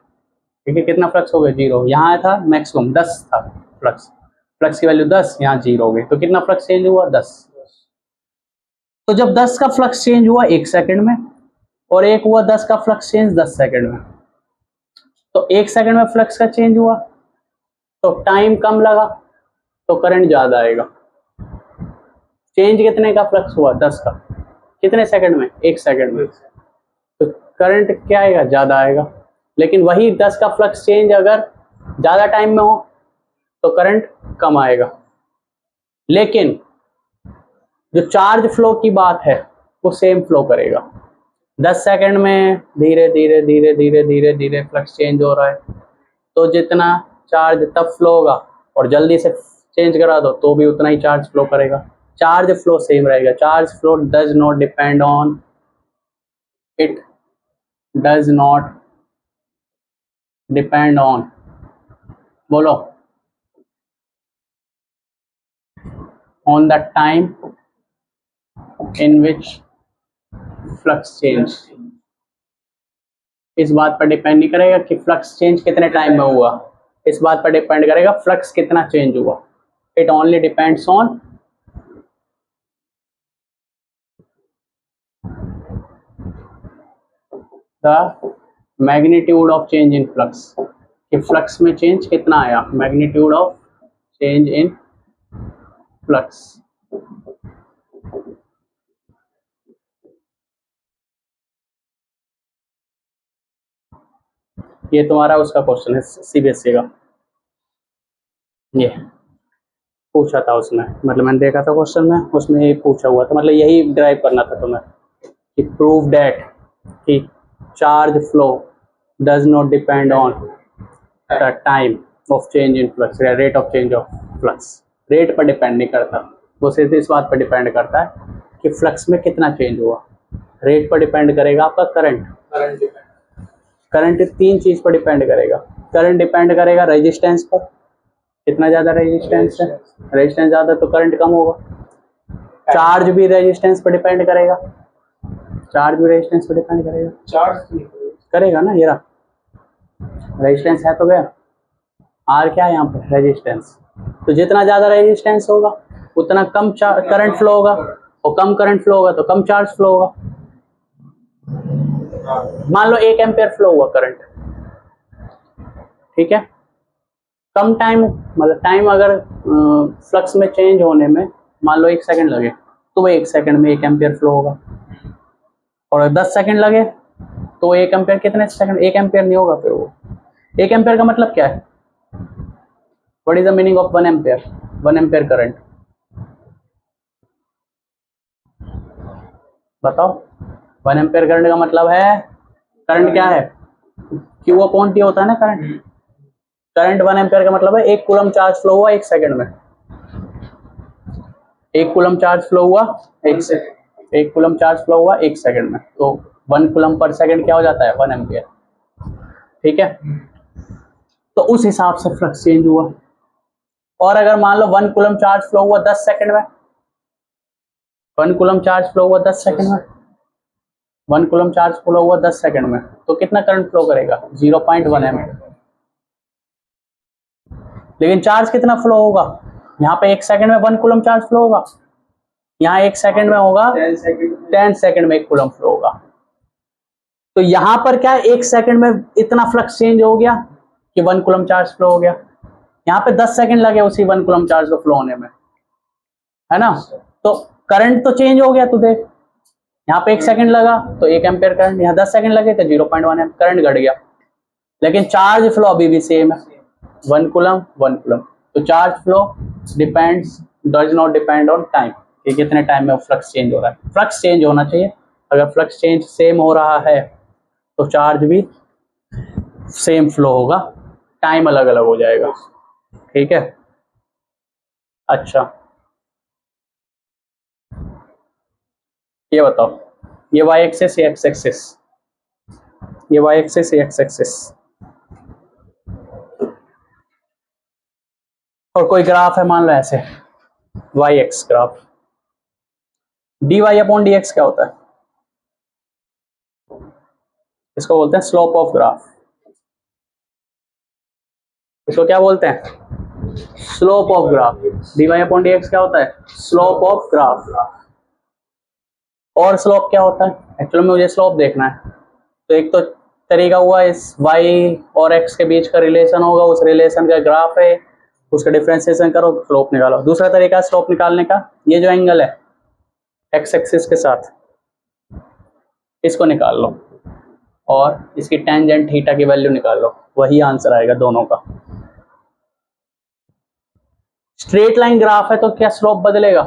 ठीक है, कितना फ्लक्स हो गया? जीरो। यहाँ था मैक्सिमम 10 था फ्लक्स, फ्लक्स की वैल्यू 10, यहाँ जीरो हो गई, तो कितना फ्लक्स चेंज हुआ? 10। तो जब 10 का फ्लक्स चेंज हुआ 1 सेकंड में, और एक हुआ 10 का फ्लक्स चेंज 10 सेकंड में, तो 1 सेकंड में फ्लक्स का चेंज हुआ तो टाइम कम लगा तो करंट ज्यादा आएगा। चेंज कितने का फ्लक्स हुआ? 10 का, कितने सेकंड में? 1 सेकंड में, तो करंट क्या आएगा? ज्यादा आएगा। लेकिन वही 10 का फ्लक्स चेंज अगर ज्यादा टाइम में हो तो करंट कम आएगा। लेकिन जो चार्ज फ्लो की बात है वो सेम फ्लो करेगा। 10 सेकंड में धीरे धीरे धीरे धीरे धीरे धीरे फ्लक्स चेंज हो रहा है, तो जितना चार्ज तब फ्लो होगा, और जल्दी से चेंज करा दो तो भी उतना ही चार्ज फ्लो करेगा। चार्ज फ्लो सेम रहेगा। Charge flow does not depend on, it does not depend on, बोलो, on the time in which flux change. इस बात पर डिपेंड नहीं करेगा कि फ्लक्स चेंज कितने टाइम में हुआ, इस बात पर डिपेंड करेगा फ्लक्स कितना चेंज हुआ। It only depends on the magnitude of change in flux, कि फ्लक्स में चेंज कितना आया, magnitude of change in flux. ये तुम्हारा उसका क्वेश्चन है सीबीएसई का, ये पूछा था उसमें, मतलब मैंने देखा था क्वेश्चन में, उसमें ये पूछा हुआ था, मतलब यही ड्राइव करना था तुम्हें कि प्रूव दैट कि charge flow does not depend on the time of change in flux, या rate of change of flux. Rate पर डिपेंड नहीं करता, वो सिर्फ इस बात पर डिपेंड करता है कि फ्लक्स में कितना चेंज हुआ। रेट पर डिपेंड करेगा आपका करंट, करंट 3 चीज पर डिपेंड करेगा। करंट डिपेंड करेगा रेजिस्टेंस पर, कितना ज्यादा रेजिस्टेंस है, रेजिस्टेंस ज्यादा तो करंट कम होगा। चार्ज भी रेजिस्टेंस पर डिपेंड करेगा, चार्ज भी रेजिस्टेंस पर डिपेंड करेगा, चार्ज करेगा ना। ये रहा रेजिस्टेंस है तो गया, आर क्या है यहाँ पे? रेजिस्टेंस। तो जितना ज्यादा रेजिस्टेंस होगा उतना कम करंट फ्लो होगा, और कम करंट फ्लो होगा तो कम चार्ज फ्लो होगा। मान लो 1 एम्पियर फ्लो हुआ करंट, ठीक है, कम टाइम, मतलब टाइम अगर फ्लक्स में चेंज होने में मान लो 1 सेकंड लगे तो वो 1 सेकंड में 1 एम्पियर फ्लो होगा, और 10 सेकंड लगे तो 1 एम्पियर कितने सेकंड, 1 एम्पियर नहीं होगा फिर वो। 1 एम्पियर का मतलब क्या है, what is the meaning of 1 ampere, 1 ampere current बताओ। 1 एम्पियर करंट का मतलब है, करंट क्या है, Q अपॉन T होता है ना करंट। करंट 1 एम्पियर का मतलब है 1 कूलम चार्ज फ्लो हुआ 1 सेकंड में, 1 कूलम चार्ज फ्लो हुआ 1 कूलम चार्ज फ्लो हुआ 1 सेकंड में, तो 1 कूलम पर सेकंड क्या हो जाता है, 1 एम्पियर, ठीक है। तो उस हिसाब से फ्लक्स चेंज हुआ। और अगर मान लो 1 कूलम चार्ज फ्लो हुआ 10 सेकंड में, 1 कूलम चार्ज फ्लो हुआ 10 सेकंड में, 1 कूलम चार्ज फ्लो हुआ 10 सेकंड में, तो कितना करंट फ्लो करेगा, 0.1 एम्पियर। लेकिन चार्ज कितना फ्लो होगा, यहाँ पे 1 सेकंड में 1 कूलम चार्ज फ्लो होगा, यहाँ 1 सेकंड में होगा 10 सेकंड में 1 कूलम फ्लो होगा। तो यहाँ पर क्या है, 1 सेकंड में इतना फ्लक्स चेंज हो गया कि 1 कूलम चार्ज फ्लो हो गया। यहाँ पे 10 सेकंड लगे उसी 1 कूलम चार्ज को फ्लो होने में, है ना। तो करंट तो चेंज हो गया, तू देख, यहाँ पे 1 सेकंड लगा तो 1 एम्पियर करंट, यहाँ 10 सेकंड लगे तो 0.1 एम्पियर करंट घट गया, लेकिन चार्ज फ्लो अभी भी सेम है, 1 कूलम 1 कूलम। तो charge flow depends, does not depend on time, कि कितने टाइम में फ्लक्स चेंज हो रहा है। फ्लक्स चेंज होना चाहिए, अगर फ्लक्स चेंज सेम हो रहा है तो चार्ज भी सेम फ्लो होगा, टाइम अलग अलग हो जाएगा, ठीक है। अच्छा ये बताओ, ये y एक्सिस, ये x एक्सिस, ये y एक्सिस, ये x एक्सिस, और कोई ग्राफ है मान लो ऐसे y x graph, dy upon dx क्या होता है, इसको बोलते हैं स्लोप ऑफ ग्राफ। इसको क्या बोलते हैं, slope of graph. dy upon dx क्या होता है, स्लोप ऑफ ग्राफ। और स्लोप क्या होता है, एक्चुअली में मुझे स्लोप देखना है, तो एक तो तरीका हुआ इस y और x के बीच का रिलेशन होगा, उस रिलेशन का ग्राफ है, उसका डिफरेंशिएशन करो, स्लोप निकालो। दूसरा तरीका स्लोप निकालने का, ये जो एंगल है x एक्सिस के साथ, इसको निकाल लो और इसकी टेंजेंट थीटा की वैल्यू निकाल लो, वही आंसर आएगा दोनों का। स्ट्रेट लाइन ग्राफ है तो क्या स्लोप बदलेगा,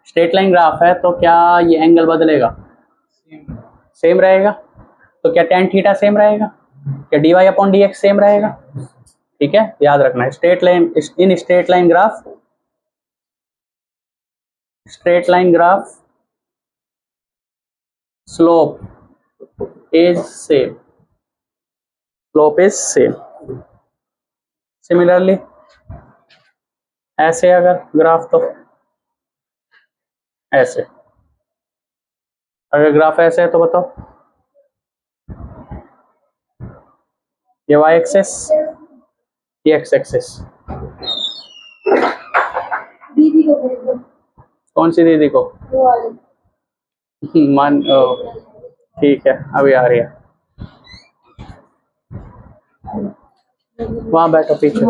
स्ट्रेट लाइन ग्राफ है तो क्या ये एंगल बदलेगा, सेम रहेगा। तो क्या टेन थीटा सेम रहेगा, क्या dy अपॉन dx सेम रहेगा, ठीक है, याद रखना है। Straight line, in straight line graph, straight line graph slope is same, slope is same. Similarly ऐसे अगर ग्राफ, तो ऐसे अगर ग्राफ ऐसे है तो बताओ, ये y एक्सिस, ये x एक्सिस। दीदी को भेज दो, कौन सी दीदी को, वो वाली। मान, ठीक है अभी आ रही है, वहां बैठो पीछे।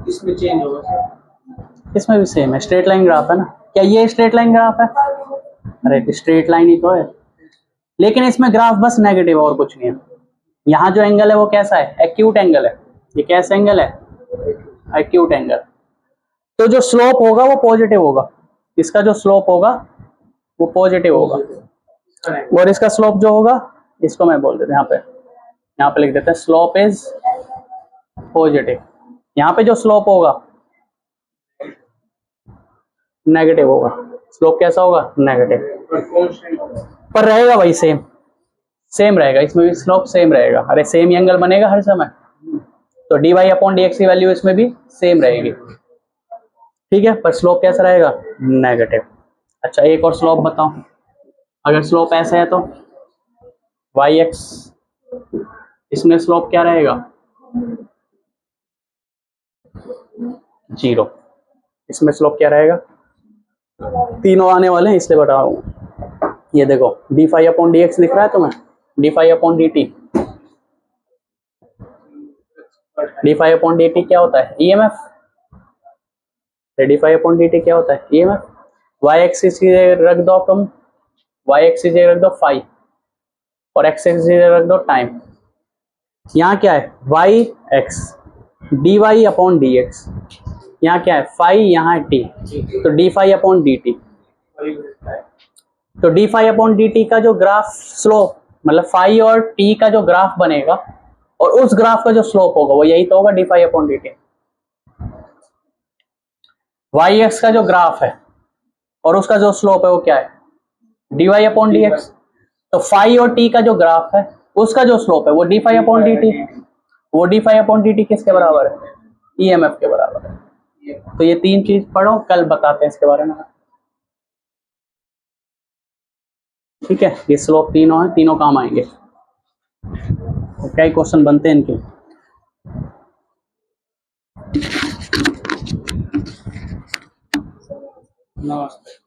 इसमें चेंज होगा सर, इसमें भी सेम है, स्ट्रेट लाइन ग्राफ है ना। क्या ये स्ट्रेट लाइन ग्राफ है, अरे स्ट्रेट लाइन ही तो है, लेकिन इसमें ग्राफ बस नेगेटिव और कुछ नहीं है। यहाँ जो एंगल है वो कैसा है, एक्यूट एंगल है, ये कैसा एंगल है, एक्यूट एंगल। तो जो स्लोप होगा वो पॉजिटिव होगा, इसका जो स्लोप होगा वो पॉजिटिव होगा, और इसका स्लोप जो होगा, इसको मैं बोल देता हूँ, यहाँ पे लिख देते हैं स्लोप इज पॉजिटिव। यहाँ पे जो स्लोप होगा नेगेटिव होगा, स्लोप कैसा होगा, नेगेटिव, पर रहेगा भाई सेम, सेम रहेगा, इसमें भी स्लोप सेम रहेगा। अरे सेम ही एंगल बनेगा हर समय, तो dy अपॉन dx की वैल्यू इसमें भी सेम रहेगी, ठीक है, पर स्लोप कैसा रहेगा? नेगेटिव। अच्छा, एक और स्लोप बताओ। अगर स्लोप ऐसा है तो वाई एक्स, इसमें स्लोप क्या रहेगा? 0। इसमें स्लोप क्या रहेगा? तीनों आने वाले हैं इसलिए बता रहा हूँ। ये देखो d phi upon D x दिख रहा है तुम्हें, d phi upon D t. D phi upon D t क्या होता है? EMF. D phi upon D t क्या होता है? ईएमएफ। वाई एक्सिस की जगह रख दो तुम, वाई एक्सिस की जगह रख दो फाई, और एक्स एक्सिस की जगह रख दो टाइम। यहाँ क्या है? Y X D Y upon D X. यहाँ क्या है? फाई, यहाँ है टी, तो D phi upon D T. तो D phi upon D T का जो ग्राफ स्लोप, मतलब फाई और टी का जो ग्राफ बनेगा और उस ग्राफ का जो स्लोप होगा वो यही तो होगा, d phi upon D t. Y X का जो ग्राफ है और उसका जो स्लोप है वो क्या है? D Y upon D X. तो फाई और टी का जो ग्राफ है उसका जो स्लोप है वो D phi upon D T. वो D phi upon D T किसके बराबर है? ईएमएफ के बराबर है। तो ये तीन चीज पढ़ो, कल बताते हैं इसके बारे में। ठीक है, ये स्लोप तीनों है, तीनों काम आएंगे। क्या क्वेश्चन बनते हैं इनके? नमस्ते।